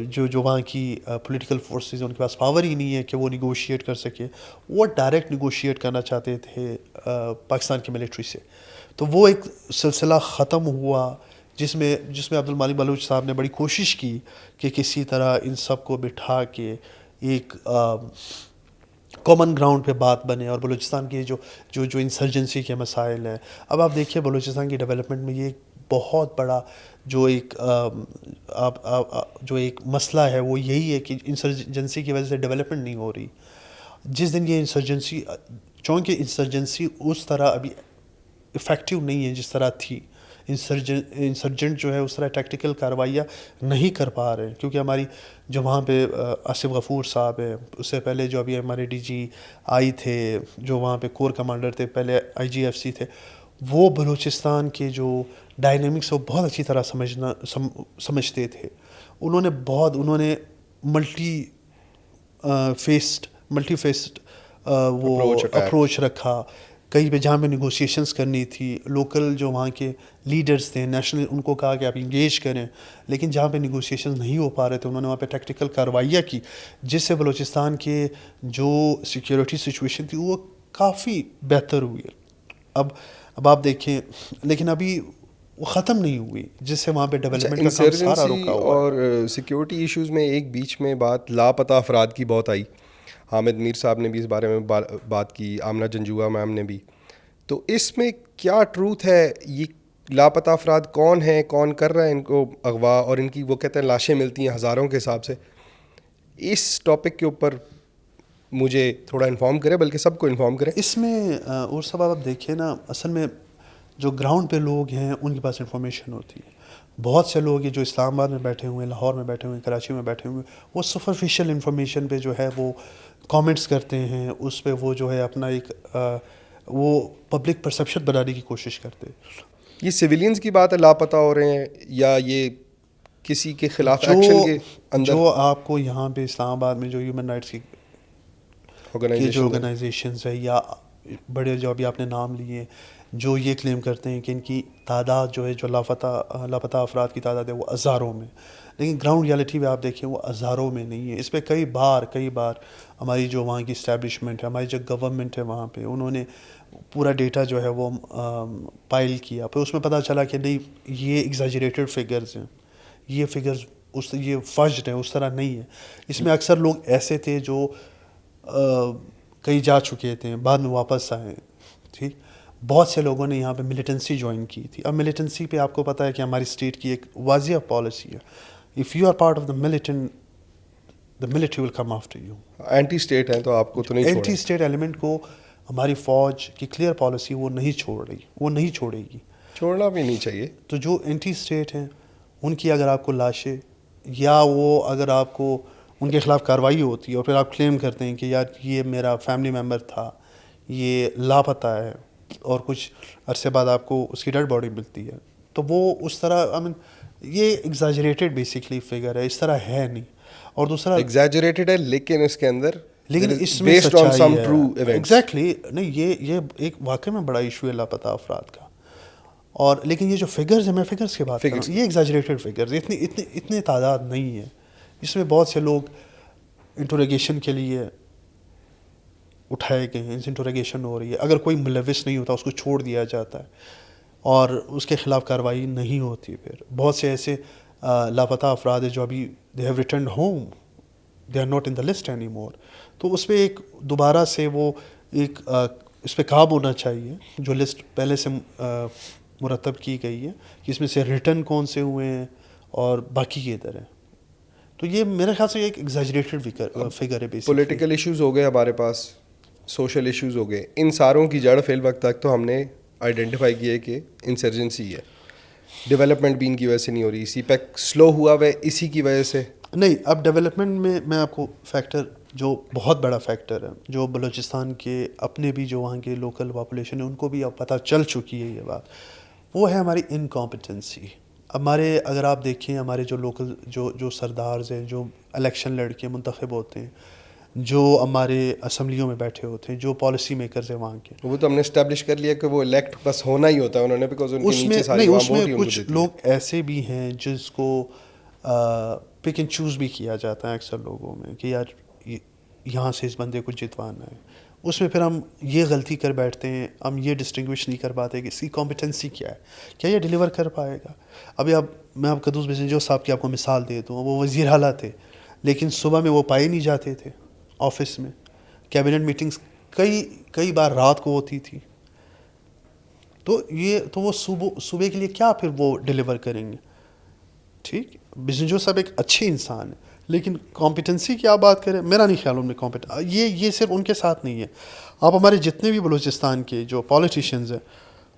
جو وہاں کی پولیٹیکل فورسز ان کے پاس پاور ہی نہیں ہے کہ وہ نیگوشیٹ کر سکے. وہ ڈائریکٹ نیگوشیٹ کرنا چاہتے تھے پاکستان کی ملٹری سے. تو وہ ایک سلسلہ ختم ہوا جس میں عبد المالک بلوچ صاحب نے بڑی کوشش کی کہ کسی طرح ان سب کو بٹھا کے ایک کامن گراؤنڈ پہ بات بنے اور بلوچستان کی جو انسرجنسی کے مسائل ہیں. اب آپ دیکھیے بلوچستان کی ڈیولپمنٹ میں یہ بہت بڑا جو ایک مسئلہ ہے وہ یہی ہے کہ انسرجنسی کی وجہ سے ڈیولپمنٹ نہیں ہو رہی. جس دن یہ انسرجنسی، چونکہ انسرجنسی اس طرح ابھی افیکٹو نہیں ہے جس طرح تھی، انسرجنٹ جو ہے اس طرح ٹیکٹیکل کارروائیاں نہیں کر پا رہے ہیں، کیونکہ ہماری جو وہاں پہ آصف غفور صاحب ہیں، اس سے پہلے جو ابھی ہمارے ڈی جی آئی تھے جو وہاں پہ کور کمانڈر تھے، پہلے آئی جی ایف سی تھے، وہ بلوچستان کے جو ڈائنامکس وہ بہت اچھی طرح سمجھتے تھے. انہوں نے ملٹی فیسڈ وہ اپروچ رکھا. کہیں پہ جہاں پہ نیگوسیشنز کرنی تھی، لوکل جو وہاں کے لیڈرز تھے نیشنل، ان کو کہا کہ آپ انگیج کریں. لیکن جہاں پہ نیگوسیشنز نہیں ہو پا رہے تھے، انہوں نے وہاں پہ ٹیکٹیکل کارروائیاں کی، جس سے بلوچستان کے جو سیکیورٹی سچویشن تھی وہ کافی بہتر ہوئی. اب آپ دیکھیں، لیکن ابھی وہ ختم نہیں ہوئی، جس سے وہاں پہ ڈیولپمنٹ کا کام سارا رکا ہوا ہے. اور سیکیورٹی ایشوز میں ایک بیچ میں بات لاپتہ افراد کی بہت آئی. حامد میر صاحب نے بھی اس بارے میں بات کی، آمنہ جنجوعہ میم نے بھی. تو اس میں کیا ٹروتھ ہے؟ یہ لاپتہ افراد کون ہیں، کون کر رہا ہے ان کو اغوا، اور ان کی وہ کہتے ہیں لاشیں ملتی ہیں ہزاروں کے حساب سے. اس ٹاپک کے اوپر مجھے تھوڑا انفارم کریں, بلکہ سب کو انفارم کریں. اس میں اور سب آپ دیکھیں نا, اصل میں جو گراؤنڈ پہ لوگ ہیں ان کے پاس انفارمیشن ہوتی ہے. بہت سے لوگ ہیں جو اسلام آباد میں بیٹھے ہوئے ہیں, لاہور میں بیٹھے ہوئے ہیں, کراچی میں بیٹھے ہوئے ہیں, وہ سپرفیشل انفارمیشن پہ جو ہے وہ کامنٹس کرتے ہیں, اس پہ وہ جو ہے اپنا ایک وہ پبلک پرسیپشن بنانے کی کوشش کرتے ہیں. یہ سویلینز کی بات ہے لاپتہ ہو رہے ہیں, یا یہ کسی کے خلاف ایکشن کے اندر؟ جو آپ کو یہاں پہ اسلام آباد میں جو ہیومن رائٹس کی جو آرگنائزیشنز ہے یا بڑے جو ابھی آپ نے نام لیے, جو یہ کلیم کرتے ہیں کہ ان کی تعداد جو ہے, جو لاپتہ افراد کی تعداد ہے وہ ہزاروں میں, لیکن گراؤنڈ ریالٹی میں آپ دیکھیں وہ ہزاروں میں نہیں ہے. اس پہ کئی بار ہماری جو وہاں کی اسٹیبلشمنٹ ہے, ہماری جو گورنمنٹ ہے وہاں پہ, انہوں نے پورا ڈیٹا جو ہے وہ پائل کیا, پھر اس میں پتہ چلا کہ نہیں یہ ایگزیجریٹڈ فگرز ہیں, یہ فگرز یہ فجڈ ہیں, اس طرح نہیں ہے. اس میں اکثر لوگ ایسے تھے جو کہیں جا چکے تھے, بعد میں واپس آئے. ٹھیک, بہت سے لوگوں نے یہاں پہ ملیٹنسی جوائن کی تھی. اب ملیٹنسی پہ آپ کو پتہ ہے کہ ہماری اسٹیٹ کی ایک واضح پالیسی ہے, if you are part of the militant the military will come after you. Anti state ہیں تو آپ کو تو نہیں چھوڑیں. اینٹی اسٹیٹ ایلیمنٹ کو ہماری فوج کی کلیئر پالیسی وہ نہیں چھوڑ رہی, وہ نہیں چھوڑے گی, چھوڑنا بھی نہیں چاہیے. تو جو اینٹی اسٹیٹ ہیں ان کی اگر آپ کو لاشیں یا وہ اگر آپ کو ان کے خلاف کارروائی ہوتی ہے اور پھر آپ کلیم کرتے ہیں کہ یار یہ میرا فیملی ممبر تھا, یہ لاپتہ ہے, اور کچھ عرصے بعد آپ کو اس کی ڈیڈ باڈی ملتی ہے, تو وہ اس طرح یہ ایگزیجریٹڈ بیسکلی فگر ہے, اس طرح ہے نہیں. اور دوسرا ایگزیجریٹڈ ہے لیکن اس کے اندر اس میں سچائی ہے. ایگزیکٹلی نہیں, یہ ایک واقعی میں بڑا ایشو ہے لاپتہ افراد کا. اور لیکن یہ جو فگرز ہیں, میں فگرز کی بات کر رہا ہوں, یہ ایگزیجریٹڈ فگرز, اتنے تعداد نہیں ہے. اس میں بہت سے لوگ انٹروگیشن کے لیے اٹھائے گئے ہیں, انٹروگیشن ہو رہی ہے, اگر کوئی ملوث نہیں ہوتا اس کو چھوڑ دیا جاتا ہے اور اس کے خلاف کارروائی نہیں ہوتی. پھر بہت سے ایسے لاپتہ افراد ہیں جو ابھی they have returned home, they are not in the list any more. تو اس پہ ایک دوبارہ سے وہ ایک اس پہ کام ہونا چاہیے, جو لسٹ پہلے سے مرتب کی گئی ہے کہ اس میں سے ریٹرن کون سے ہوئے ہیں اور باقی کے ادھر ہیں. تو یہ میرے خیال سے ایک ایگزیجریٹڈ فگر ہے. بیسکلی پولیٹیکل ایشوز ہو گئے ہمارے پاس, سوشل ایشوز ہو گئے, ان ساروں کی جڑ فی الوقت تک تو ہم نے آئیڈینٹیفائی کیا ہے کہ انسرجنسی ہے. ڈیولپمنٹ بھی ان کی وجہ سے نہیں ہو رہی, سی پیک سلو ہوا ہوا ہے اسی کی وجہ سے نہیں. اب ڈیولپمنٹ میں آپ کو فیکٹر جو بہت بڑا فیکٹر ہے, جو بلوچستان کے اپنے بھی جو وہاں کے لوکل پاپولیشن ہے ان کو بھی اب پتہ چل چکی ہے یہ بات, وہ ہے ہماری انکمپیٹنسی. ہمارے اگر آپ دیکھیں ہمارے جو لوکل جو سردارز ہیں, جو الیکشن لڑ کے منتخب ہوتے ہیں, جو ہمارے اسمبلیوں میں بیٹھے ہوتے ہیں, جو پالیسی میکرز ہیں وہاں کے, وہ تو ہم نے اسٹیبلش کر لیا کہ وہ الیکٹ بس ہونا ہی ہوتا ہے انہوں نے, بیکاز ان کے نیچے ساری اس میں کچھ لوگ ایسے بھی ہیں جس کو پک اینڈ چوز بھی کیا جاتا ہے اکثر لوگوں میں کہ یار یہاں سے اس بندے کو جتوانا ہے. اس میں پھر ہم یہ غلطی کر بیٹھتے ہیں, ہم یہ ڈسٹنگوش نہیں کر پاتے کہ اس کی کمپیٹنسی کیا ہے, کیا یہ ڈیلیور کر پائے گا. ابھی میں آپ قدوس بزنجو صاحب کی آپ کو مثال دے دوں, وہ وزیر اعلیٰ تھے لیکن صبح میں وہ پائے نہیں جاتے تھے آفس میں. کیبنٹ میٹنگز کئی بار رات کو ہوتی تھی, تو وہ صبح کے لیے کیا پھر وہ ڈیلیور کریں گے. ٹھیک, بزنجو صاحب ایک اچھے انسان ہیں لیکن کمپیٹنسی کی آپ بات کریں, میرا نہیں خیال ان میں یہ صرف ان کے ساتھ نہیں ہے. آپ ہمارے جتنے بھی بلوچستان کے جو پالیٹیشینز ہیں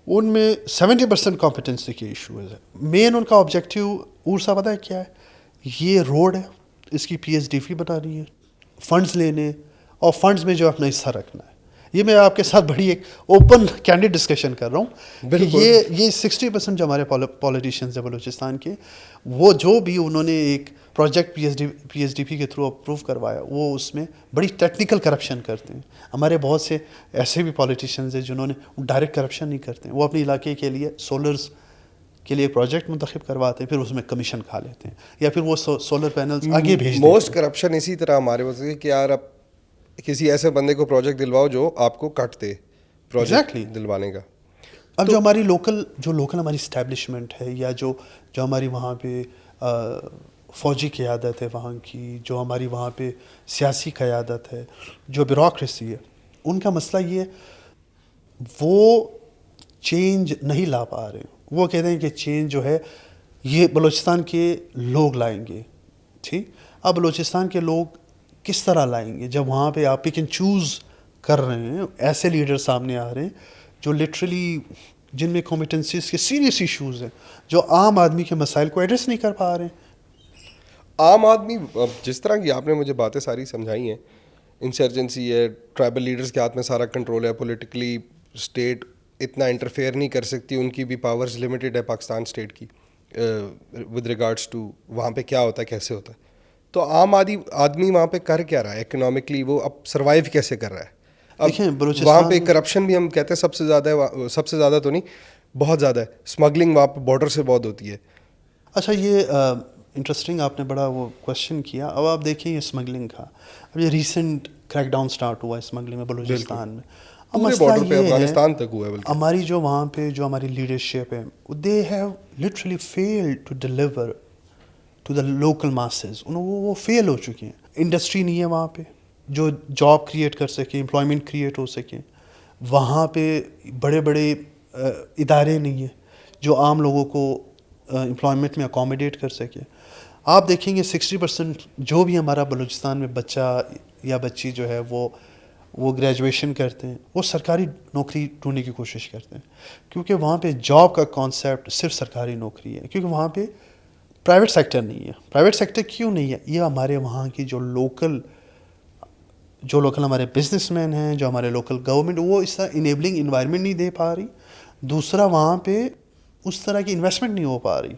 ان میں 70% کمپیٹنسی کے ایشوز ہیں. مین ان کا آبجیکٹیو اور صاحب پتہ ہے کیا ہے, یہ روڈ ہے, اس کی پی ایچ ڈی فی بنانی ہے, فنڈز لینے, اور فنڈز میں جو اپنا حصہ رکھنا ہے. یہ میں آپ کے ساتھ بڑی ایک اوپن کینڈیڈ ڈسکشن کر رہا ہوں کہ یہ 60% جو ہمارے پالیٹیشینز ہیں بلوچستان کے, وہ جو بھی انہوں نے ایک project P H D P کے تھرو اپروو کروایا, وہ اس میں بڑی ٹیکنیکل کرپشن کرتے ہیں. ہمارے بہت سے ایسے بھی پالیٹیشینز ہیں جنہوں نے ڈائریکٹ کرپشن نہیں کرتے ہیں, وہ اپنے علاقے کے لیے سولرز کے لیے پروجیکٹ منتخب کرواتے ہیں, پھر اس میں کمیشن کھا لیتے ہیں, یا پھر وہ سولر پینلز آگے بھیج دیتے ہیں. موسٹ کرپشن اسی طرح ہمارے پاس ہے کہ یار اب کسی ایسے بندے کو پروجیکٹ دلواؤ جو آپ کو کٹ دے پروجیکٹ دلوانے کا. اب جو ہماری لوکل ہماری اسٹیبلشمنٹ ہے, یا جو ہماری وہاں پہ فوجی قیادت ہے وہاں کی, جو ہماری وہاں پہ سیاسی قیادت ہے, جو بیوروکریسی ہے, ان کا مسئلہ یہ وہ چینج نہیں لا پا رہے. وہ کہتے ہیں کہ چینج جو ہے یہ بلوچستان کے لوگ لائیں گے. ٹھیک, اب بلوچستان کے لوگ کس طرح لائیں گے جب وہاں پہ آپ پک اینڈ چوز کر رہے ہیں؟ ایسے لیڈر سامنے آ رہے ہیں جو لٹرلی جن میں کمپیٹنسیز کے سیریس ایشوز ہیں، جو عام آدمی کے مسائل کو ایڈریس نہیں کر پا رہے ہیں. عام آدمی جس طرح کی آپ نے مجھے باتیں ساری سمجھائی ہیں، انسرجنسی ہے، ٹرائبل لیڈرز کے ہاتھ میں سارا کنٹرول ہے، پولیٹیکلی اسٹیٹ اتنا انٹرفیئر نہیں کر سکتی، ان کی بھی پاورز لمیٹڈ ہے پاکستان اسٹیٹ کی ود ریگارڈس ٹو وہاں پہ کیا ہوتا ہے، کیسے ہوتا ہے. تو عام آدمی وہاں پہ کر کیا رہا ہے اکنامکلی، وہ اب سروائیو کیسے کر رہا ہے؟ دیکھیں وہاں پہ کرپشن بھی ہم کہتے ہیں سب سے زیادہ ہے، سب سے زیادہ تو نہیں، بہت زیادہ ہے. اسمگلنگ وہاں پہ بارڈر سے بہت ہوتی ہے. اچھا، یہ انٹرسٹنگ آپ نے بڑا وہ کویشچن کیا. اب آپ دیکھیں یہ اسمگلنگ کا، اب یہ ریسنٹ کریک ڈاؤن اسٹارٹ ہوا ہے اسمگلنگ میں بلوچستان میں. اب پورے مسئلہ بارڈر پہ یہ ہے افغانستان تک ہوا ہے بلکہ ہماری جو وہاں پہ جو ہماری لیڈرشپ ہے، they have literally fail to deliver to the local masses. وہ فیل ہو چکے ہیں. انڈسٹری نہیں ہے وہاں پہ جو جاب کریٹ کر سکے، امپلائمنٹ کریٹ ہو سکے. وہاں پہ بڑے بڑے ادارے نہیں ہیں جو عام لوگوں کو امپلائمنٹ میں اکوموڈیٹ کر سکے. آپ دیکھیں گے 60% جو بھی ہمارا بلوچستان میں بچہ یا بچی جو ہے وہ گریجویشن کرتے ہیں، وہ سرکاری نوکری ڈھونڈنے کی کوشش کرتے ہیں، کیونکہ وہاں پہ جاب کا کانسیپٹ صرف سرکاری نوکری ہے، کیونکہ وہاں پہ پرائیویٹ سیکٹر نہیں ہے. پرائیویٹ سیکٹر کیوں نہیں ہے؟ یہ ہمارے وہاں کی جو لوکل ہمارے بزنس مین ہیں، جو ہمارے لوکل گورنمنٹ، وہ اس طرح انیبلنگ انوائرمنٹ نہیں دے پا رہی. دوسرا، وہاں پہ اس طرح کی انویسٹمنٹ نہیں ہو پا رہی.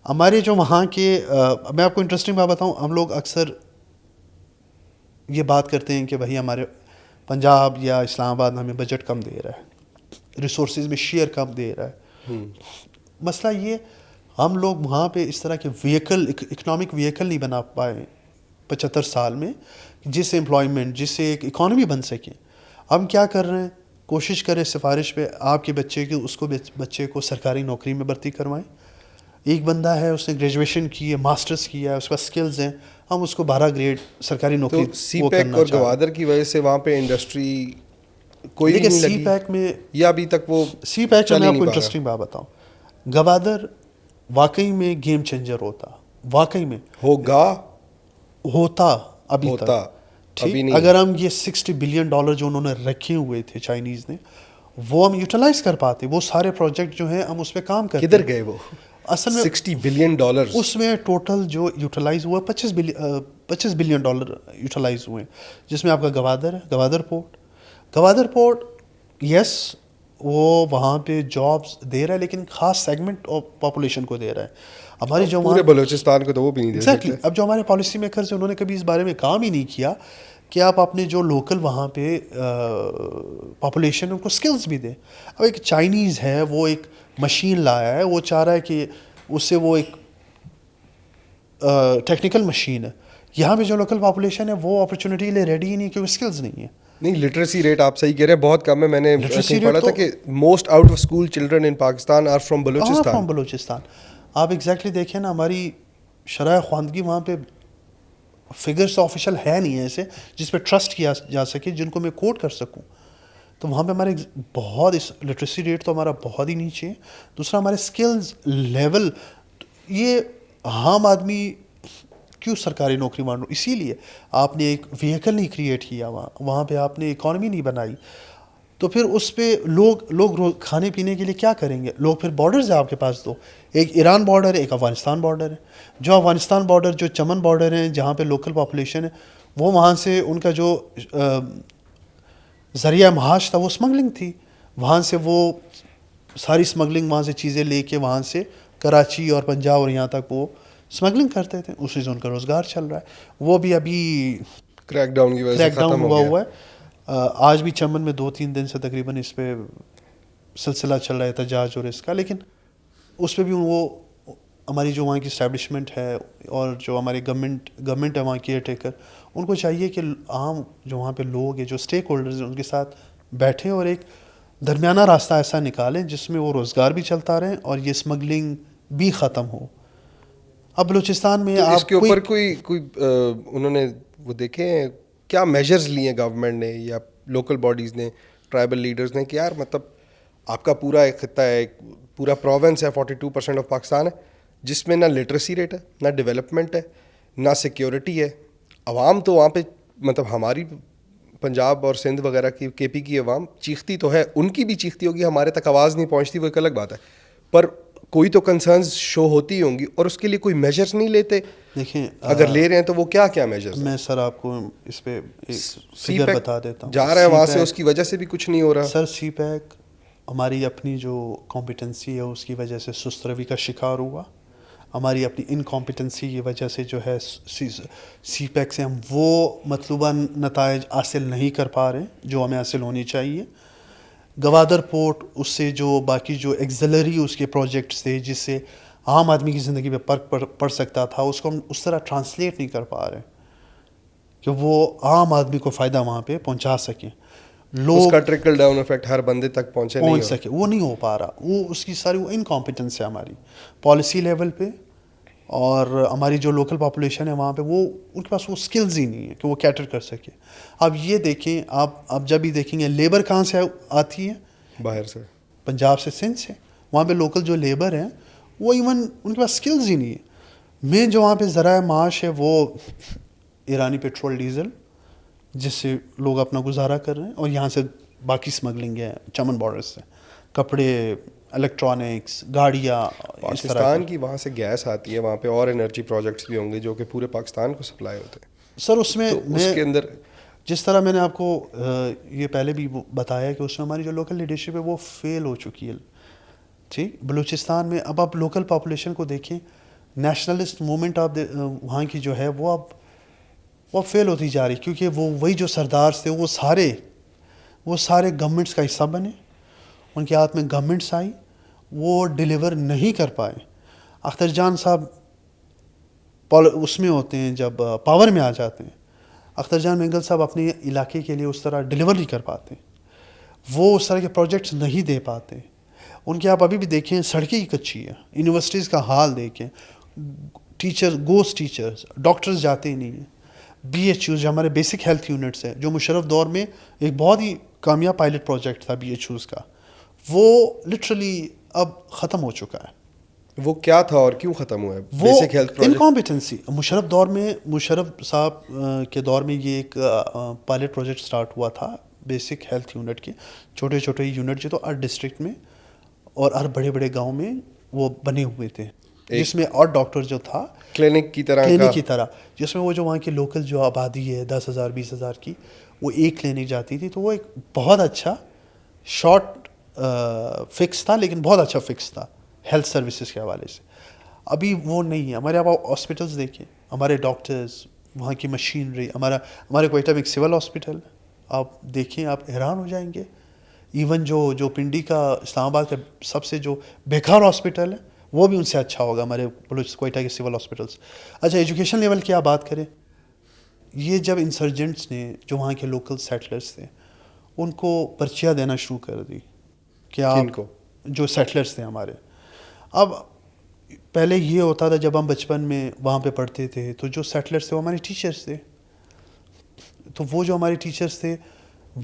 ہمارے جو وہاں کے میں آپ کو انٹرسٹنگ بات بتاؤں، ہم لوگ اکثر یہ بات کرتے ہیں کہ بھائی ہمارے پنجاب یا اسلام آباد ہمیں بجٹ کم دے رہا ہے، ریسورسز میں شیئر کم دے رہا ہے. مسئلہ یہ ہم لوگ وہاں پہ اس طرح کے اکنامک ویکل نہیں بنا پائے 75 سال میں جس سے امپلائمنٹ، جس سے ایک اکانومی بن سکے. ہم کیا کر رہے ہیں؟ کوشش کریں سفارش پہ آپ کے بچے کو سرکاری نوکری میں بھرتی کروائیں. ایک بندہ ہے، اس نے گریجویشن کی ہے، ماسٹرز کیا ہے، اس کے پاس اسکلز ہیں، ہم اس کو 12 گریڈ سرکاری نوکری تو سی پیک اور گوادر کی وجہ سے وہاں پہ انڈسٹری کوئی بھی نہیں لگی، سی پیک میں یا ابھی تک وہ سی پیک میں چل ہی آپ نہیں کو پا رہا. انٹرسٹنگ بات بتاؤں، گوادر واقعی میں گیم چینجر ہوتا، واقعی میں ہوتا ابھی تک. ٹھیک، اگر ہم یہ $60 بلین جو انہوں نے رکھے ہوئے تھے چائنیز نے، وہ ہم یوٹیلائز کر پاتے، وہ سارے پروجیکٹ جو ہیں ہم اس پہ کام کرتے. کدھر گئے وہ اصل میں $60 بلین؟ اس میں ٹوٹل جو یوٹیلائز ہوا $25 بلین یوٹیلائز ہوئے، جس میں آپ کا گوادر ہے، گوادر پورٹ یس وہ وہاں پہ جابس دے رہا ہے، لیکن خاص سیگمنٹ آف پاپولیشن کو دے رہا ہے. ہماری جو پورے بلوچستان کو تو وہ بھی نہیں دے ایگزیکٹلی. سکتے. اب جو ہمارے پالیسی میکرز ہیں، انہوں نے کبھی اس بارے میں کام ہی نہیں کیا کہ آپ اپنے جو لوکل وہاں پہ پاپولیشن ہے ان کو اسکلز بھی دیں. اب ایک چائنیز ہے، وہ ایک مشین لایا ہے، وہ چاہ رہا ہے کہ اس سے وہ ایک ٹیکنیکل مشین ہے. یہاں پہ جو لوکل پاپولیشن ہے وہ اپرچونیٹی لے ریڈی ہی نہیں، کیونکہ اسکلز نہیں ہے. نہیں، لٹریسی ریٹ آپ صحیح کہہ رہے ہیں، بہت کم ہے. میں نے لٹریسی پڑھا تھا کہ most out of school children in Pakistan are from Balochistan. آپ ایگزیکٹلی دیکھیں نا، ہماری شرح خواندگی وہاں پہ فگرس آفیشیل ہے نہیں ایسے جس پہ ٹرسٹ کیا جا سکے، جن کو میں کوٹ کر سکوں. تو وہاں پہ ہمارے بہت لٹریسی ریٹ تو ہمارا بہت ہی نیچے ہے. دوسرا، ہمارے اسکلز لیول، یہ عام آدمی کیوں سرکاری نوکری مان رہا؟ اسی لیے آپ نے ایک ویکل نہیں کریٹ کیا وہاں پہ، آپ نے اکانومی نہیں بنائی. تو پھر اس پہ لوگ کھانے پینے کے لیے کیا کریں گے؟ لوگ پھر بارڈرز ہیں آپ کے پاس، دو، ایک ایران بارڈر ہے، ایک افغانستان بارڈر ہے. جو افغانستان بارڈر، جو چمن بارڈر ہیں جہاں پہ لوکل پاپولیشن ہے، وہ وہاں سے ان کا جو ذریعہ معاش تھا وہ اسمگلنگ تھی. وہاں سے وہ ساری اسمگلنگ، وہاں سے چیزیں لے کے وہاں سے کراچی اور پنجاب اور یہاں تک وہ اسمگلنگ کرتے تھے. اسی سے ان کا روزگار چل رہا ہے. وہ بھی ابھی کریک ڈاؤن کی وجہ سے ختم ہوا ہے. آج بھی چمن میں 2-3 دن سے تقریباً اس پہ سلسلہ چل رہا ہے احتجاج اور اس کا. لیکن اس پہ بھی وہ ہماری جو وہاں کی اسٹیبلشمنٹ ہے اور جو ہماری گورنمنٹ ہے وہاں کیئر ٹیکر، ان کو چاہیے کہ عام جو وہاں پہ لوگ ہیں، جو اسٹیک ہولڈرز ہیں، ان کے ساتھ بیٹھیں اور ایک درمیانہ راستہ ایسا نکالیں جس میں وہ روزگار بھی چلتا رہے اور یہ اسمگلنگ بھی ختم ہو. اب بلوچستان میں اس کے اوپر کوئی انہوں نے وہ دیکھے کیا میجرز لیے ہیں گورنمنٹ نے یا لوکل باڈیز نے، ٹرائبل لیڈرز نے، کہ یار مطلب آپ کا پورا ایک خطہ ہے، ایک پورا پروونس ہے 42% آف پاکستان ہے، جس میں نہ لٹریسی ریٹ ہے، نہ ڈیولپمنٹ ہے، نہ سیکیورٹی ہے، عوام تو وہاں پہ مطلب ہماری پنجاب اور سندھ وغیرہ کی کے پی کی عوام چیختی تو ہے, ان کی بھی چیختی ہوگی, ہمارے تک آواز نہیں پہنچتی وہ ایک الگ بات ہے, پر کوئی تو کنسرنز شو ہوتی ہوں گی, اور اس کے لیے کوئی میجرز نہیں لیتے. دیکھیں اگر لے رہے ہیں تو وہ کیا میجرز ہیں؟ میں سر آپ کو اس پہ سی فگر پیک بتا دیتا ہوں. جا رہا ہے وہاں سے, اس کی وجہ سے بھی کچھ نہیں ہو رہا. سر سی پیک ہماری اپنی جو کمپیٹنسی ہے اس کی وجہ سے سست روی کا شکار ہوا. ہماری اپنی انکمپیٹنسی کی وجہ سے جو ہے سی پیک سے ہم وہ مطلوبہ نتائج حاصل نہیں کر پا رہے جو ہمیں حاصل ہونی چاہیے. گوادر پورٹ, اس سے جو باقی جو ایگزلری اس کے پروجیکٹس تھے جس سے عام آدمی کی زندگی پہ فرق پڑ سکتا تھا, اس کو ہم اس طرح ٹرانسلیٹ نہیں کر پا رہے کہ وہ عام آدمی کو فائدہ وہاں پہ پہنچا سکیں, اس کا ٹرکل ڈاؤن افیکٹ ہر بندے تک پہنچ سکے, وہ نہیں ہو پا رہا. وہ اس کی ساری وہ انکمپیٹنس ہے ہماری پالیسی لیول پہ, اور ہماری جو لوکل پاپولیشن ہے وہاں پہ وہ ان کے پاس وہ اسکلز ہی نہیں ہے کہ وہ کیٹر کر سکے. اب یہ دیکھیں آپ جب بھی دیکھیں گے لیبر کہاں سے آتی ہے, باہر سے, پنجاب سے, سندھ سے. وہاں پہ لوکل جو لیبر ہیں وہ ایون ان کے پاس اسکلز ہی نہیں ہے. مین جو وہاں پہ ذرائع معاش ہے وہ ایرانی پیٹرول ڈیزل, جس سے لوگ اپنا گزارا کر رہے ہیں, اور یہاں سے باقی اسمگلنگ ہے چمن بارڈر سے, کپڑے, الیکٹرانکس, گاڑیاں. پاکستان کی وہاں سے گیس آتی ہے, وہاں پہ اور انرجی پروجیکٹس بھی ہوں گے جو کہ پورے پاکستان کو سپلائی ہوتے ہیں. سر اس میں اس کے اندر جس طرح میں نے آپ کو یہ پہلے بھی بتایا کہ اس میں ہماری جو لوکل لیڈرشپ ہے وہ فیل ہو چکی ہے. ٹھیک, بلوچستان میں اب آپ لوکل پاپولیشن کو دیکھیں, نیشنلسٹ موومنٹ آپ وہاں کی جو ہے وہ اب فیل ہوتی جا رہی, کیونکہ وہی جو سردار تھے وہ سارے گورنمنٹس کا حصہ بنے, ان کے ہاتھ میں گورنمنٹس آئی, وہ ڈیلیور نہیں کر پائے. اختر جان صاحب اس میں ہوتے ہیں جب پاور میں آ جاتے ہیں, اختر جان مینگل صاحب اپنے علاقے کے لیے اس طرح ڈیلیور نہیں کر پاتے, وہ اس طرح کے پروجیکٹس نہیں دے پاتے. ان کے آپ ابھی بھی دیکھیں سڑکیں ہی کچی ہیں, یونیورسٹیز کا حال دیکھیں, گوسٹ ٹیچرز, ڈاکٹرز جاتے ہی نہیں ہیں. بی ایچ یوز جو ہمارے بیسک ہیلتھ یونٹس ہیں, جو مشرف دور میں ایک بہت ہی کامیاب پائلٹ پروجیکٹ تھا بی ایچ یوز کا, وہ لٹرلی اب ختم ہو چکا ہے. وہ کیا تھا اور کیوں ختم ہوا ہے؟ وہ بیسک ہیلتھ پروجیکٹ, انکمپیٹنسی. مشرف دور میں, مشرف صاحب کے دور میں یہ ایک پائلٹ پروجیکٹ سٹارٹ ہوا تھا بیسک ہیلتھ یونٹ کے, چھوٹے چھوٹے یونٹ جو تو ہر ڈسٹرکٹ میں اور ہر بڑے بڑے گاؤں میں وہ بنے ہوئے تھے, جس میں اور ڈاکٹر جو تھا کلینک کی طرح, جس میں وہ جو وہاں کی لوکل جو آبادی ہے 10,000 20,000 کی, وہ ایک کلینک جاتی تھی. تو وہ ایک بہت اچھا شارٹ فکس تھا, لیکن بہت اچھا فکس تھا ہیلتھ سروسز کے حوالے سے. ابھی وہ نہیں ہے. ہمارے آپ ہاسپٹلس دیکھیں, ہمارے ڈاکٹرز, وہاں کی مشینری, ہمارے کوئٹہ میں ایک سول ہاسپٹل, آپ دیکھیں آپ حیران ہو جائیں گے. ایون جو پنڈی کا, اسلام آباد کا سب سے جو بیکار ہاسپٹل ہے وہ بھی ان سے اچھا ہوگا ہمارے کوئٹہ کے سول ہاسپٹلس. اچھا, ایجوکیشن لیول کی آپ بات کریں, یہ جب انسرجنٹس نے جو وہاں کے لوکل سیٹلرس تھے ان کو پرچیاں دینا شروع کر دی کہ آپ کو جو سیٹلرس تھے ہمارے. اب پہلے یہ ہوتا تھا جب ہم بچپن میں وہاں پہ پڑھتے تھے تو جو سیٹلرس تھے وہ ہمارے ٹیچرس تھے, تو وہ جو ہمارے ٹیچرس تھے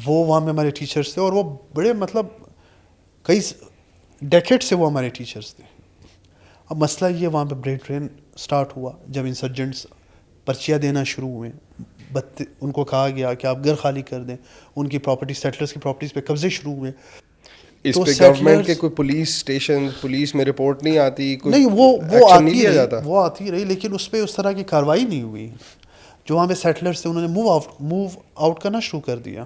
وہ وہاں میں ہمارے ٹیچرس تھے, اور وہ بڑے مطلب کئی ڈیکیڈ سے وہ ہمارے ٹیچرس تھے. اب مسئلہ یہ وہاں پہ بریک ڈرین سٹارٹ ہوا جب انسرجنٹس پرچیاں دینا شروع ہوئے, ان کو کہا گیا کہ آپ گھر خالی کر دیں, ان کی پراپرٹی, سیٹلرس کی پراپرٹیز پہ قبضے شروع ہوئے. اس پہ گورنمنٹ کے کوئی پولیس اسٹیشن, پولیس میں رپورٹ نہیں آتی, کوئی نہیں, وہ ایکشن نہیں لیا جاتا؟ وہ آتی رہی, لیکن اس پہ اس طرح کی کارروائی نہیں ہوئی. جو وہاں پہ سیٹلرس تھے انہوں نے موو آؤٹ کرنا شروع کر دیا,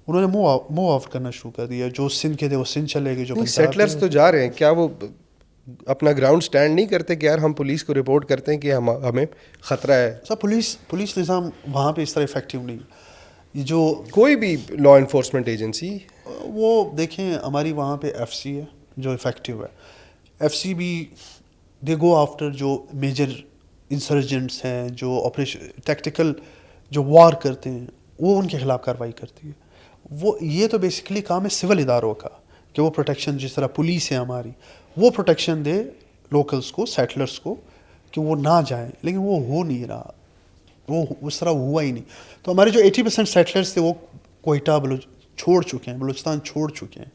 انہوں نے موو آؤٹ کرنا شروع کر دیا. جو سندھ کے تھے وہ سندھ چلے گئے, جو سیٹلرس تو جا رہے ہیں, کیا وہ اپنا گراؤنڈ سٹینڈ نہیں کرتے کہ یار ہم پولیس کو رپورٹ کرتے ہیں کہ ہمیں خطرہ ہے؟ سر پولیس نظام وہاں پہ اس طرح افیکٹو نہیں. جو کوئی بھی لا انفورسمنٹ ایجنسی, وہ دیکھیں ہماری وہاں پہ ایف سی ہے جو افیکٹو ہے. ایف سی بھی دے گو آفٹر جو میجر انسرجنٹس ہیں, جو آپریشن ٹیکٹیکل جو وار کرتے ہیں, وہ ان کے خلاف کارروائی کرتی ہے. وہ یہ تو بیسیکلی کام ہے سول اداروں کا کہ وہ پروٹیکشن, جس طرح پولیس ہے ہماری, وہ پروٹیکشن دے لوکلس کو, سیٹلرس کو, کہ وہ نہ جائیں. لیکن وہ ہو نہیں رہا, وہ اس طرح ہوا ہی نہیں. تو ہمارے جو 80% سیٹلرس تھے وہ کوئٹہ چھوڑ چکے ہیں, بلوچستان چھوڑ چکے ہیں.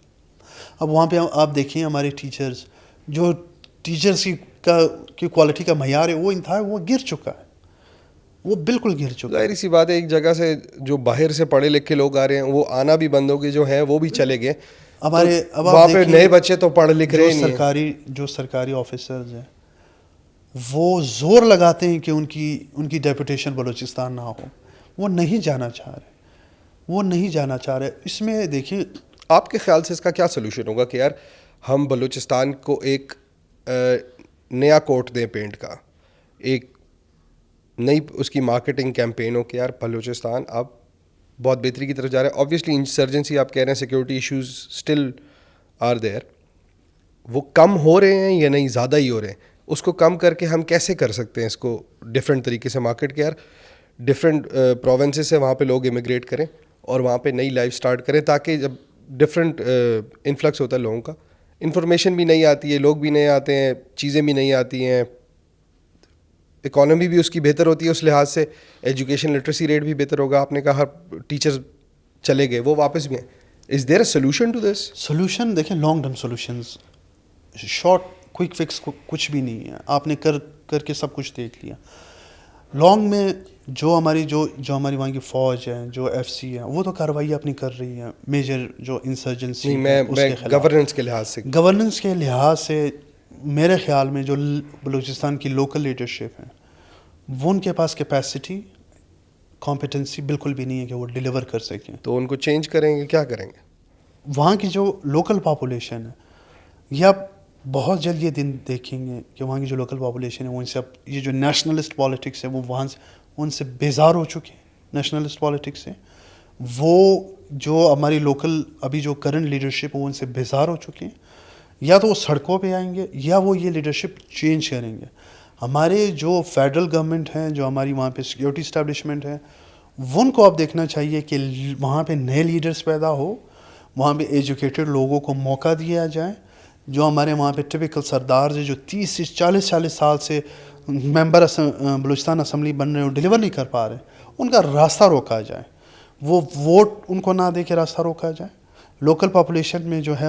اب وہاں پہ آپ دیکھیں ہمارے ٹیچرز, جو ٹیچرس کی کوالٹی کا معیار ہے وہ انتہا وہ گر چکا ہے. وہ بالکل گر چکا ہے. ظاہر سی بات ہے ایک جگہ سے جو باہر سے پڑھے لکھے لوگ آ رہے ہیں وہ آنا بھی بند ہو گئے, جو ہیں وہ بھی چلے گئے. ہمارے اب وہاں آپ پہ دیکھیں نئے بچے تو پڑھ لکھ رہے نہیں ہیں. جو سرکاری آفیسرز ہیں وہ زور لگاتے ہیں کہ ان کی ڈیپوٹیشن بلوچستان نہ ہو. وہ نہیں جانا چاہ رہے. اس میں دیکھیں آپ کے خیال سے اس کا کیا سلوشن ہوگا کہ یار ہم بلوچستان کو ایک نیا کوٹ دیں پینٹ کا, ایک نئی اس کی مارکیٹنگ کیمپین ہو کہ یار بلوچستان اب بہت بہتری کی طرف جا رہا ہے. آبویسلی انسرجنسی آپ کہہ رہے ہیں, security issues still are there, وہ کم ہو رہے ہیں یا نہیں زیادہ ہی ہو رہے ہیں؟ اس کو کم کر کے ہم کیسے کر سکتے ہیں اس کو ڈفرینٹ طریقے سے مارکیٹ کے, یار ڈفرینٹ پروونسز سے وہاں پہ لوگ امیگریٹ کریں اور وہاں پہ نئی لائف سٹارٹ کریں, تاکہ جب ڈفرینٹ انفلکس ہوتا ہے لوگوں کا, انفارمیشن بھی نہیں آتی ہے, لوگ بھی نہیں آتے ہیں, چیزیں بھی نہیں آتی ہیں, اکانومی بھی اس کی بہتر ہوتی ہے اس لحاظ سے, ایجوکیشن لٹریسی ریٹ بھی بہتر ہوگا. آپ نے کہا ٹیچرز چلے گئے, وہ واپس بھی ہیں. Is there a solution to this? Solution دیکھیں long term solutions, short quick fix کچھ بھی نہیں ہے. آپ نے کر کے سب کچھ دیکھ لیا. لانگ میں جو ہماری وہاں کی فوج ہے, جو ایف سی ہے, وہ تو کارروائی اپنی کر رہی ہے میجر جو انسرجنسی میں گورننس کے لحاظ سے گورننس کے لحاظ سے میرے خیال میں جو بلوچستان کی لوکل لیڈرشپ ہے وہ ان کے پاس کیپیسٹی کمپیٹنسی بالکل بھی نہیں ہے کہ وہ ڈیلیور کر سکیں. تو ان کو چینج کریں گے, کیا کریں گے؟ وہاں کی جو لوکل پاپولیشن ہے, یا بہت جلد یہ دن دیکھیں گے کہ وہاں کی جو لوکل پاپولیشن ہے وہ ان سے اب یہ جو نیشنلسٹ پالیٹکس ہے وہ وہاں سے ان سے بیزار ہو چکے ہیں. نیشنلسٹ پالیٹکس سے وہ جو ہماری لوکل ابھی جو کرنٹ لیڈرشپ ہے وہ ان سے بیزار ہو چکے ہیں. یا تو وہ سڑکوں پہ آئیں گے یا وہ یہ لیڈرشپ چینج کریں گے. ہمارے جو فیڈرل گورنمنٹ ہیں, جو ہماری وہاں پہ سیکورٹی اسٹیبلشمنٹ ہے, ان کو اب دیکھنا چاہیے کہ وہاں پہ نئے لیڈرز پیدا ہو, وہاں پہ ایجوکیٹڈ لوگوں کو موقع دیا جائے. جو ہمارے وہاں پہ ٹپیکل سردار ہیں جو 30 سے 40 سال سے ممبر بلوچستان اسمبلی بن رہے ہیں, ڈیلیور نہیں کر پا رہے, ان کا راستہ روکا جائے. وہ ووٹ ان کو نہ دے کے راستہ روکا جائے. لوکل پاپولیشن میں جو ہے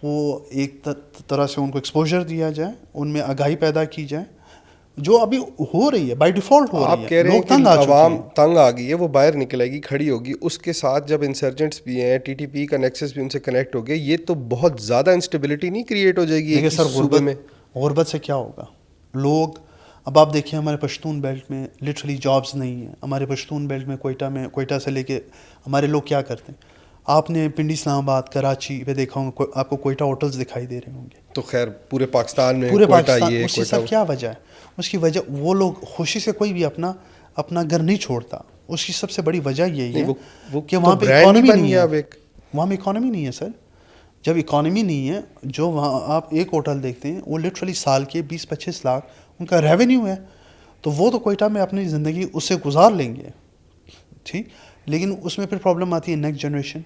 وہ ایک طرح سے ان کو ایکسپوجر دیا جائے, ان میں آگاہی پیدا کی جائے, جو ابھی ہو رہی ہے بائی ڈیفالٹ ہو رہی ہے. آپ کہہ رہے ہیں کہ عوام تنگ آ گئی ہے, وہ باہر نکلے گی, کھڑی ہوگی, اس کے ساتھ جب انسرجنٹس بھی ہیں, ٹی ٹی پی کا نیکسس بھی ان سے کنیکٹ ہو گئے, یہ تو بہت زیادہ انسٹیبلٹی نہیں کریٹ ہو جائے گی ایک صوبے میں؟ غربت سے کیا ہوگا؟ لوگ اب آپ دیکھیں ہمارے پشتون بیلٹ میں لٹرلی جابس نہیں ہیں. ہمارے پشتون بیلٹ میں کوئٹہ سے لے کے ہمارے لوگ کیا کرتے ہیں؟ آپ نے پنڈی, اسلام آباد, کراچی پہ دیکھا ہوگا, آپ کو کوئٹہ ہوٹلز دکھائی دے رہے ہوں گے. تو خیر پورے پاکستان میں پورے پاکستان اس کی سب کیا وجہ ہے؟ اس کی وجہ وہ لوگ خوشی سے کوئی بھی اپنا گھر نہیں چھوڑتا. اس کی سب سے بڑی وجہ یہی ہے کہ وہاں پہ اکانومی نہیں ہے. وہاں پہ اکانومی نہیں ہے سر. جب اکانومی نہیں ہے, جو وہاں آپ ایک ہوٹل دیکھتے ہیں وہ لٹرلی سال کے 20-25 لاکھ ان کا ریونیو ہے, تو وہ تو کوئٹہ میں اپنی زندگی اس سے گزار لیں گے, ٹھیک. لیکن اس میں پھر پرابلم آتی ہے نیکسٹ جنریشن,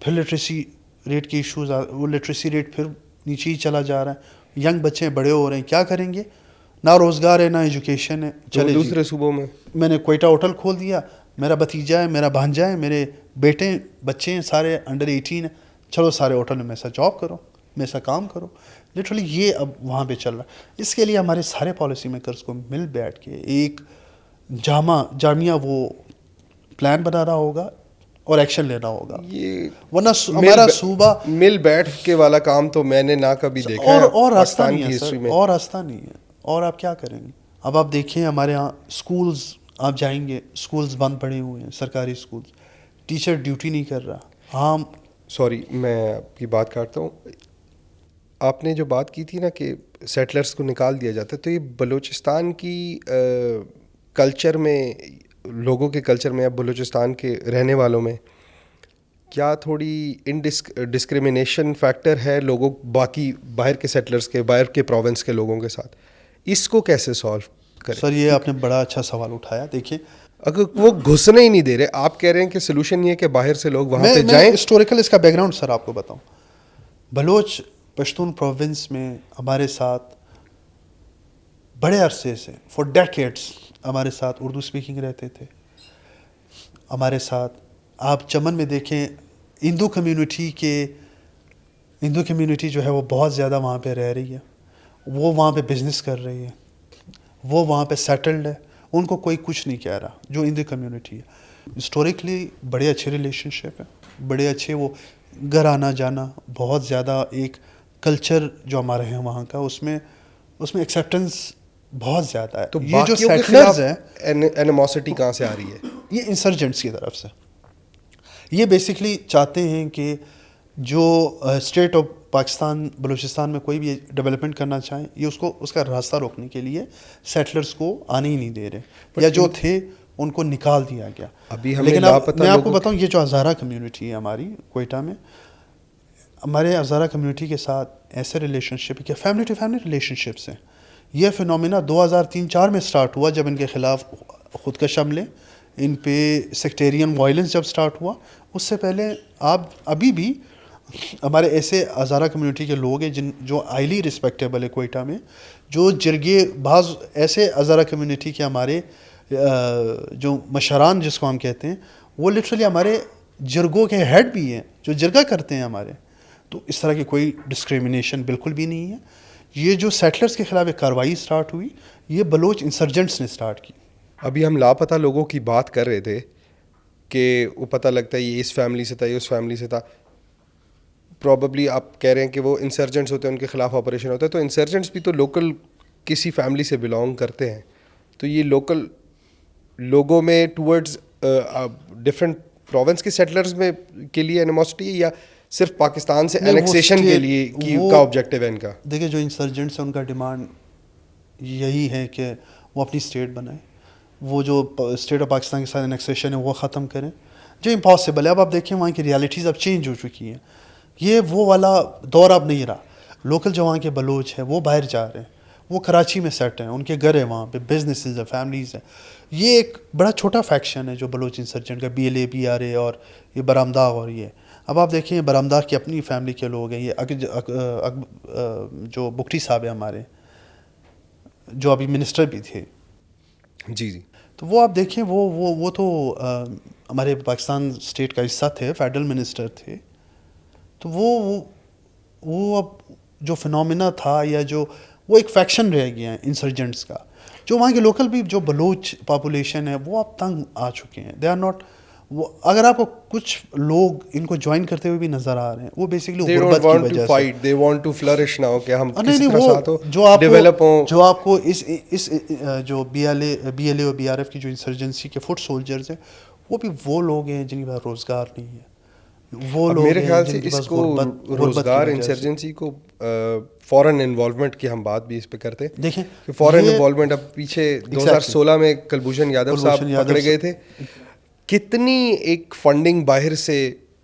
پھر لٹریسی ریٹ کے ایشوز, وہ لٹریسی ریٹ پھر نیچے ہی چلا جا رہا ہے. ینگ بچے بڑے ہو رہے ہیں, کیا کریں گے؟ نہ روزگار ہے نہ ایجوکیشن ہے. چلے دوسرے صوبوں میں نے کوئٹہ ہوٹل کھول دیا, میرا بھتیجا ہے, میرا بھانجا ہے, میرے بیٹے بچے ہیں سارے انڈر 18 ہیں, چلو سارے ہوٹل میں ایسا جاب کرو, میں ایسا کام کرو. لٹرلی یہ اب وہاں پہ چل رہا ہے. اس کے لیے ہمارے سارے پالیسی میکرز کو مل بیٹھ کے ایک جامعہ وہ پلان بنانا ہوگا اور ایکشن لینا ہوگا. ورنہ ہمارا صوبہ مل بیٹھ کے والا کام تو میں نے نہ کبھی دیکھا ہے اور راستہ نہیں ہے سر, اور راستہ نہیں ہے. اور آپ کیا کریں گے؟ اب آپ دیکھیں ہمارے یہاں اسکولز, آپ جائیں گے اسکولز بند پڑے ہوئے ہیں, سرکاری اسکولز, ٹیچر ڈیوٹی نہیں کر رہا. ہاں سوری میں آپ کی بات کاٹتا ہوں. آپ نے جو بات کی تھی نا کہ سیٹلرز کو نکال دیا جاتا ہے, تو یہ بلوچستان کی کلچر میں, لوگوں کے کلچر میں, اب بلوچستان کے رہنے والوں میں کیا تھوڑی ڈسکریمنیشن فیکٹر ہے لوگوں باقی باہر کے سیٹلرز کے, باہر کے پروونس کے لوگوں کے ساتھ؟ اس کو کیسے سالو کریں؟ سر یہ آپ نے بڑا اچھا سوال اٹھایا. دیکھیں اگر وہ گھسنے ہی نہیں دے رہے, آپ کہہ رہے ہیں کہ سلوشن یہ ہے کہ باہر سے لوگ وہاں پہ جائیں. میں ہسٹوریکل اس کا بیک گراؤنڈ سر آپ کو بتاؤں. بلوچ پشتون پروونس میں ہمارے ساتھ بڑے عرصے سے فار ڈیکیڈس ہمارے ساتھ اردو اسپیکنگ رہتے تھے. ہمارے ساتھ آپ چمن میں دیکھیں ہندو کمیونٹی جو ہے وہ بہت زیادہ وہاں پہ رہ رہی ہے, وہ وہاں پہ بزنس کر رہی ہے, وہ وہاں پہ سیٹلڈ ہے, ان کو کوئی کچھ نہیں کہہ رہا جو ان دی کمیونٹی ہے. ہسٹوریکلی بڑے اچھے ریلیشن شپ ہیں, بڑے اچھے وہ گھر آنا جانا, بہت زیادہ ایک کلچر جو ہمارے ہیں وہاں کا, اس میں ایکسیپٹنس بہت زیادہ ہے. تو یہ جو باقیوں کے سیٹلرز خلاف ہیں اینیموسٹی کہاں سے آ رہی ہے؟ یہ انسرجنٹس کی طرف سے. یہ بیسکلی چاہتے ہیں کہ جو اسٹیٹ آف پاکستان بلوچستان میں کوئی بھی ڈیولپمنٹ کرنا چاہیں, یہ اس کا راستہ روکنے کے لیے سیٹلرز کو آنے ہی نہیں دے رہے, یا جو تھے ان کو نکال دیا گیا. ابھی ہمیں لیکن لاپتہ میں آپ کو بتاؤں, یہ جو ہزارہ کمیونٹی ہے ہماری کوئٹہ میں, ہمارے ہزارہ کمیونٹی کے ساتھ ایسے ریلیشن شپ کہ family to family relationships ہیں. یہ فنومینا 2003-4 میں سٹارٹ ہوا جب ان کے خلاف خودکش حملے, ان پہ سیکٹیرین وائلنس جب سٹارٹ ہوا. اس سے پہلے آپ ابھی بھی ہمارے ایسے ہزارہ کمیونٹی کے لوگ ہیں جو ہائیلی رسپیکٹیبل ہے کوئٹہ میں, جو جرگے بعض ایسے ہزارہ کمیونٹی کے ہمارے جو مشران جس کو ہم کہتے ہیں, وہ لٹرلی ہمارے جرگوں کے ہیڈ بھی ہیں جو جرگہ کرتے ہیں ہمارے. تو اس طرح کی کوئی ڈسکریمنیشن بالکل بھی نہیں ہے. یہ جو سیٹلرز کے خلاف ایک کارروائی سٹارٹ ہوئی, یہ بلوچ انسرجنٹس نے سٹارٹ کی. ابھی ہم لاپتہ لوگوں کی بات کر رہے تھے کہ وہ پتہ لگتا ہے یہ اس فیملی سے تھا, یہ اس فیملی سے تھا. پرابیبلی آپ کہہ رہے ہیں کہ وہ انسرجنٹس ہوتے ہیں, ان کے خلاف آپریشن ہوتا ہے, تو انسرجنٹس بھی تو لوکل کسی فیملی سے بلانگ کرتے ہیں. تو یہ لوکل لوگوں میں ٹورڈز ڈفرینٹ پروونس کے سیٹلرز میں کے لیے اینیموسٹی ہے, یا صرف پاکستان سے اینیکسیشن کے لیے کا آبجیکٹیو ہے ان کا؟ دیکھیں, جو انسرجنٹس ہیں ان کا ڈیمانڈ یہی ہے کہ وہ اپنی اسٹیٹ بنائیں, وہ جو اسٹیٹ آف پاکستان کے ساتھ اینیکسیشن ہے وہ ختم کریں, جو امپاسبل ہے. اب آپ دیکھیں وہاں کی ریالٹیز اب چینج ہو چکی ہیں. یہ وہ والا دور اب نہیں رہا. لوکل جو وہاں کے بلوچ ہیں وہ باہر جا رہے ہیں, وہ کراچی میں سیٹ ہیں, ان کے گھر ہیں وہاں پہ, بزنسز ہیں, فیملیز ہیں. یہ ایک بڑا چھوٹا فیکشن ہے جو بلوچ انسرجنٹ کا, BLA BRA اور یہ برامداغ. اور یہ اب آپ دیکھیں برامداغ کی اپنی فیملی کے لوگ ہیں, یہ جو بکٹی صاحب ہیں ہمارے, جو ابھی منسٹر بھی تھے. جی جی. تو وہ آپ دیکھیں وہ تو ہمارے پاکستان اسٹیٹ کا حصہ تھے, فیڈرل منسٹر تھے. تو وہ اب جو فنومینا تھا, یا جو وہ ایک فیکشن رہ گیا ہے انسرجنٹس کا. جو وہاں کے لوکل بھی جو بلوچ پاپولیشن ہے وہ اب تنگ آ چکے ہیں. دے آر ناٹ, وہ اگر آپ کو کچھ لوگ ان کو جوائن کرتے ہوئے بھی نظر آ رہے ہیں, وہ بیسکلی غربت کی وجہ سے. they want to flourish now کہ ہم کسی نہیں, طرح وہ ساتھ ہو, ڈیولپ ہوں. جو آپ کو اس جو BLA اور BRF کی جو انسرجنسی کے فٹ سولجرز ہیں, وہ بھی وہ لوگ ہیں جن کے پاس روزگار نہیں ہے. وہ لوگ میرے خیال سے جن کے اس پاس کو روزگار انسرجنسی کو فورن انوالومنٹ کی ہم بات بھی اس پہ کرتے ہیں. دیکھیں کہ فورن انوالومنٹ, اب پیچھے 2016 میں کلبھوشن یادو صاحب پکڑے گئے تھے. کتنی ایک فنڈنگ باہر سے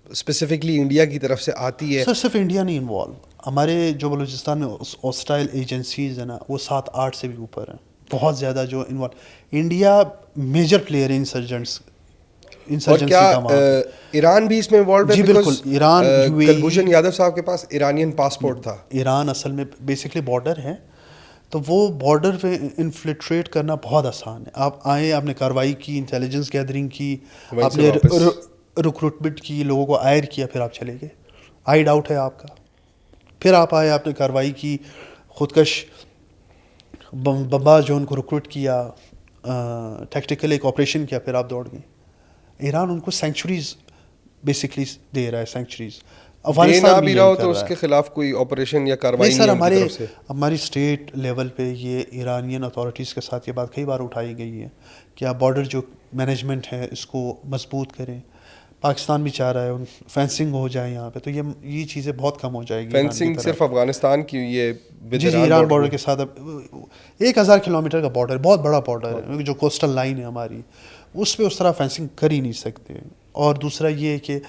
اسپیسیفکلی انڈیا کی طرف سے آتی ہے؟ سر صرف انڈیا نہیں انوالو, ہمارے جو بلوچستان میں ہوسٹائل ایجنسیز ہیں نا, وہ 7-8 سے بھی اوپر ہیں, بہت زیادہ جو انوالو. انڈیا میجر پلیئر ہے انسرجنسی کا. ایران بھی اس میں انوالو ہے؟ جی بالکل, ایران, کلبھوشن یادو صاحب کے پاس ایرانین پاسپورٹ تھا. ایران اصل میں بیسکلی بارڈر ہے, تو وہ بارڈر پہ انفلٹریٹ کرنا بہت آسان ہے. آپ آئیں, آپ نے کارروائی کی, انٹیلیجنس گیدرنگ کی, آپ نے ریکروٹمنٹ کی, لوگوں کو ہائر کیا, پھر آپ چلے گئے. ہائیڈ آؤٹ ہے آپ کا, پھر آپ آئے, آپ نے کارروائی کی, خودکش بمباز جو ان کو ریکروٹ کیا, ٹیکٹیکل ایک آپریشن کیا, پھر آپ دوڑ گئے. ایران ان کو سینچریز بیسکلی دے رہا ہے, سینچریز. افغانستان بھی رہا ہو تو اس کے خلاف کوئی آپریشن یا کارروائی نہیں سر. ہماری اسٹیٹ لیول پہ یہ ایرانین اتھارٹیز کے ساتھ یہ بات کئی بار اٹھائی گئی ہے کہ آپ بارڈر جو مینجمنٹ ہے اس کو مضبوط کریں. پاکستان بھی چاہ رہا ہے فینسنگ ہو جائے یہاں پہ, تو یہ چیزیں بہت کم ہو جائے گی. فینسنگ صرف افغانستان کی, یہ جی ایران بارڈر کے ساتھ 1000 کلومیٹر کا بارڈر, بہت بڑا بارڈر ہے, جو کوسٹل لائن ہے ہماری, اس پہ اس طرح فینسنگ کر ہی نہیں سکتے. اور دوسرا یہ ہے کہ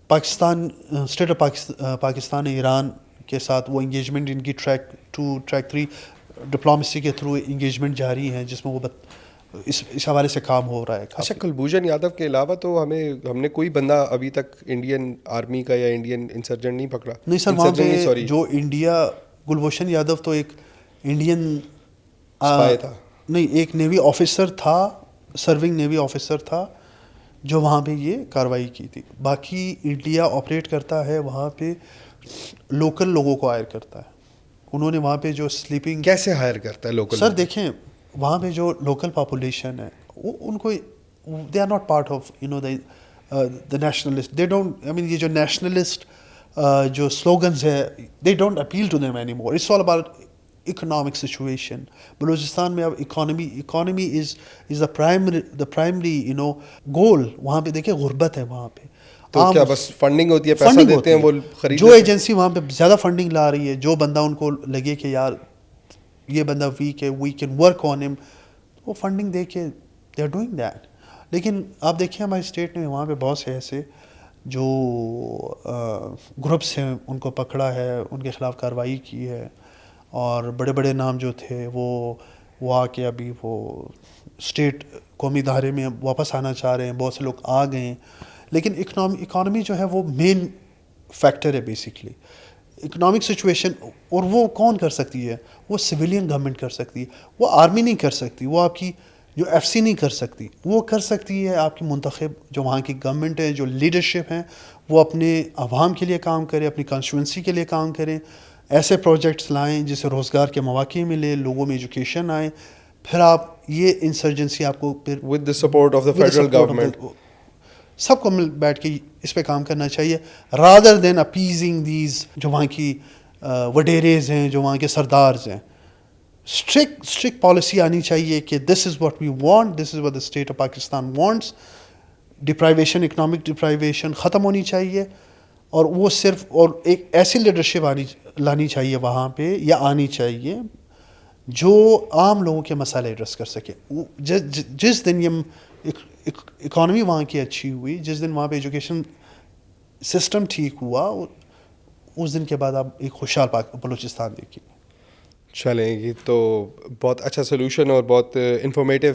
پاکستان, اسٹیٹ آف پاکستان ایران کے ساتھ وہ انگیجمنٹ ان کی ٹریک 2 ٹریک 3 ڈپلومیسی کے تھرو انگیجمنٹ جاری ہیں, جس میں وہ اس حوالے سے کام ہو رہا ہے. اچھا, کلبھوشن یادو کے علاوہ تو ہم نے کوئی بندہ ابھی تک انڈین آرمی کا یا انڈین انسرجنٹ نہیں پکڑا. نہیں سر, وہاں پہ جو انڈیا, کلبھوشن یادو تو ایک انڈین اسپائی تھا, نہیں ایک نیوی آفیسر تھا, سرونگ نیوی آفیسر تھا, جو وہاں پہ یہ کارروائی کی تھی. باقی انڈیا آپریٹ کرتا ہے وہاں پہ لوکل لوگوں کو ہائر کرتا ہے. انہوں نے وہاں پہ جو سلیپنگ کیسے ہائر کرتا ہے لوکل؟ سر دیکھیں, وہاں پہ جو لوکل پاپولیشن ہے وہ ان کو they are not part of you know the nationalist they don't I mean یہ جو نیشنلسٹ جو سلوگنز ہے they don't appeal to them any more. It's all about economic situation. Balochistan میں اب economy is the primary you know goal. وہاں پہ دیکھیں غربت ہے وہاں پہ. تو کیا بس فنڈنگ ہوتی ہے, پیسہ دیتے ہیں وہ خرید, جو ایجنسی وہاں پہ زیادہ فنڈنگ لا رہی ہے, جو بندہ ان کو لگے کہ یار یہ بندہ ویک ہے, وی کین ورک آن ہم, وہ فنڈنگ دے کے دے آر ڈوئنگ دیٹ. لیکن آپ دیکھیں ہمارے اسٹیٹ میں وہاں پہ بہت سے ایسے جو گروپس ہیں ان کو پکڑا ہے, ان کے خلاف کارروائی کی ہے, اور بڑے بڑے نام جو تھے وہ آ کے ابھی وہ اسٹیٹ قومی دھارے میں واپس آنا چاہ رہے ہیں. بہت سے لوگ آ گئے ہیں. لیکن اکانومی جو ہے وہ مین فیکٹر ہے بیسکلی. اکنامک سچویشن, اور وہ کون کر سکتی ہے؟ وہ سویلین گورنمنٹ کر سکتی ہے, وہ آرمی نہیں کر سکتی, وہ آپ کی جو ایف سی نہیں کر سکتی. وہ کر سکتی ہے آپ کی منتخب جو وہاں کی گورنمنٹ ہے, جو لیڈرشپ ہیں, وہ اپنے عوام کے لیے کام کرے, اپنی کانسٹیٹوئنسی کے لیے کام کریں, ایسے پروجیکٹس لائیں جس سے روزگار کے مواقع ملے, لوگوں میں ایجوکیشن آئے. پھر آپ یہ انسرجنسی آپ کو پھر with the support of the federal government سب کو مل بیٹھ کے اس پہ کام کرنا چاہیے, رادر دین اپیزنگ دیز جو وہاں کی وڈیریز ہیں, جو وہاں کے سردارز ہیں. اسٹرکٹ پالیسی آنی چاہیے کہ this is what we want, this is what the state of Pakistan wants. Deprivation, economic deprivation ختم ہونی چاہیے, اور وہ صرف اور ایک ایسی لیڈرشپ لانی چاہیے وہاں پہ, یا آنی چاہیے جو عام لوگوں کے مسائل ایڈریس کر سکے. جس دن یہ اکانومی وہاں کی اچھی ہوئی, جس دن وہاں پہ ایجوکیشن سسٹم ٹھیک ہوا, اس دن کے بعد آپ ایک خوشحال بلوچستان دیکھیں. چلیں, یہ تو بہت اچھا سولوشن اور بہت انفارمیٹیو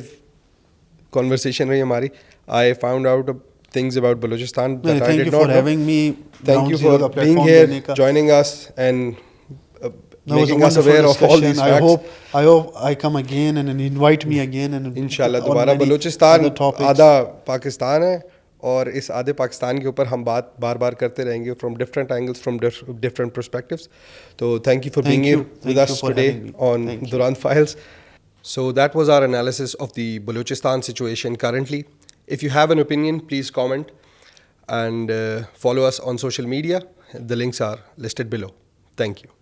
conversation رہی ہماری. I found out things about Balochistan that I did not know. Thank you for being here, joining us and making us aware of all these facts. I hope I come again and invite me again. انشاءاللہ دوبارہ. بلوچستان آدھا پاکستان ہے, اور اس آدھے پاکستان کے اوپر ہم بات بار بار کرتے رہیں گے from different angles, from different perspectives. تو thank you for being here with us today on Durrand Files. So that was our analysis of the Balochistan situation currently. If you have an opinion, please comment and follow us on social media. The links are listed below. Thank you.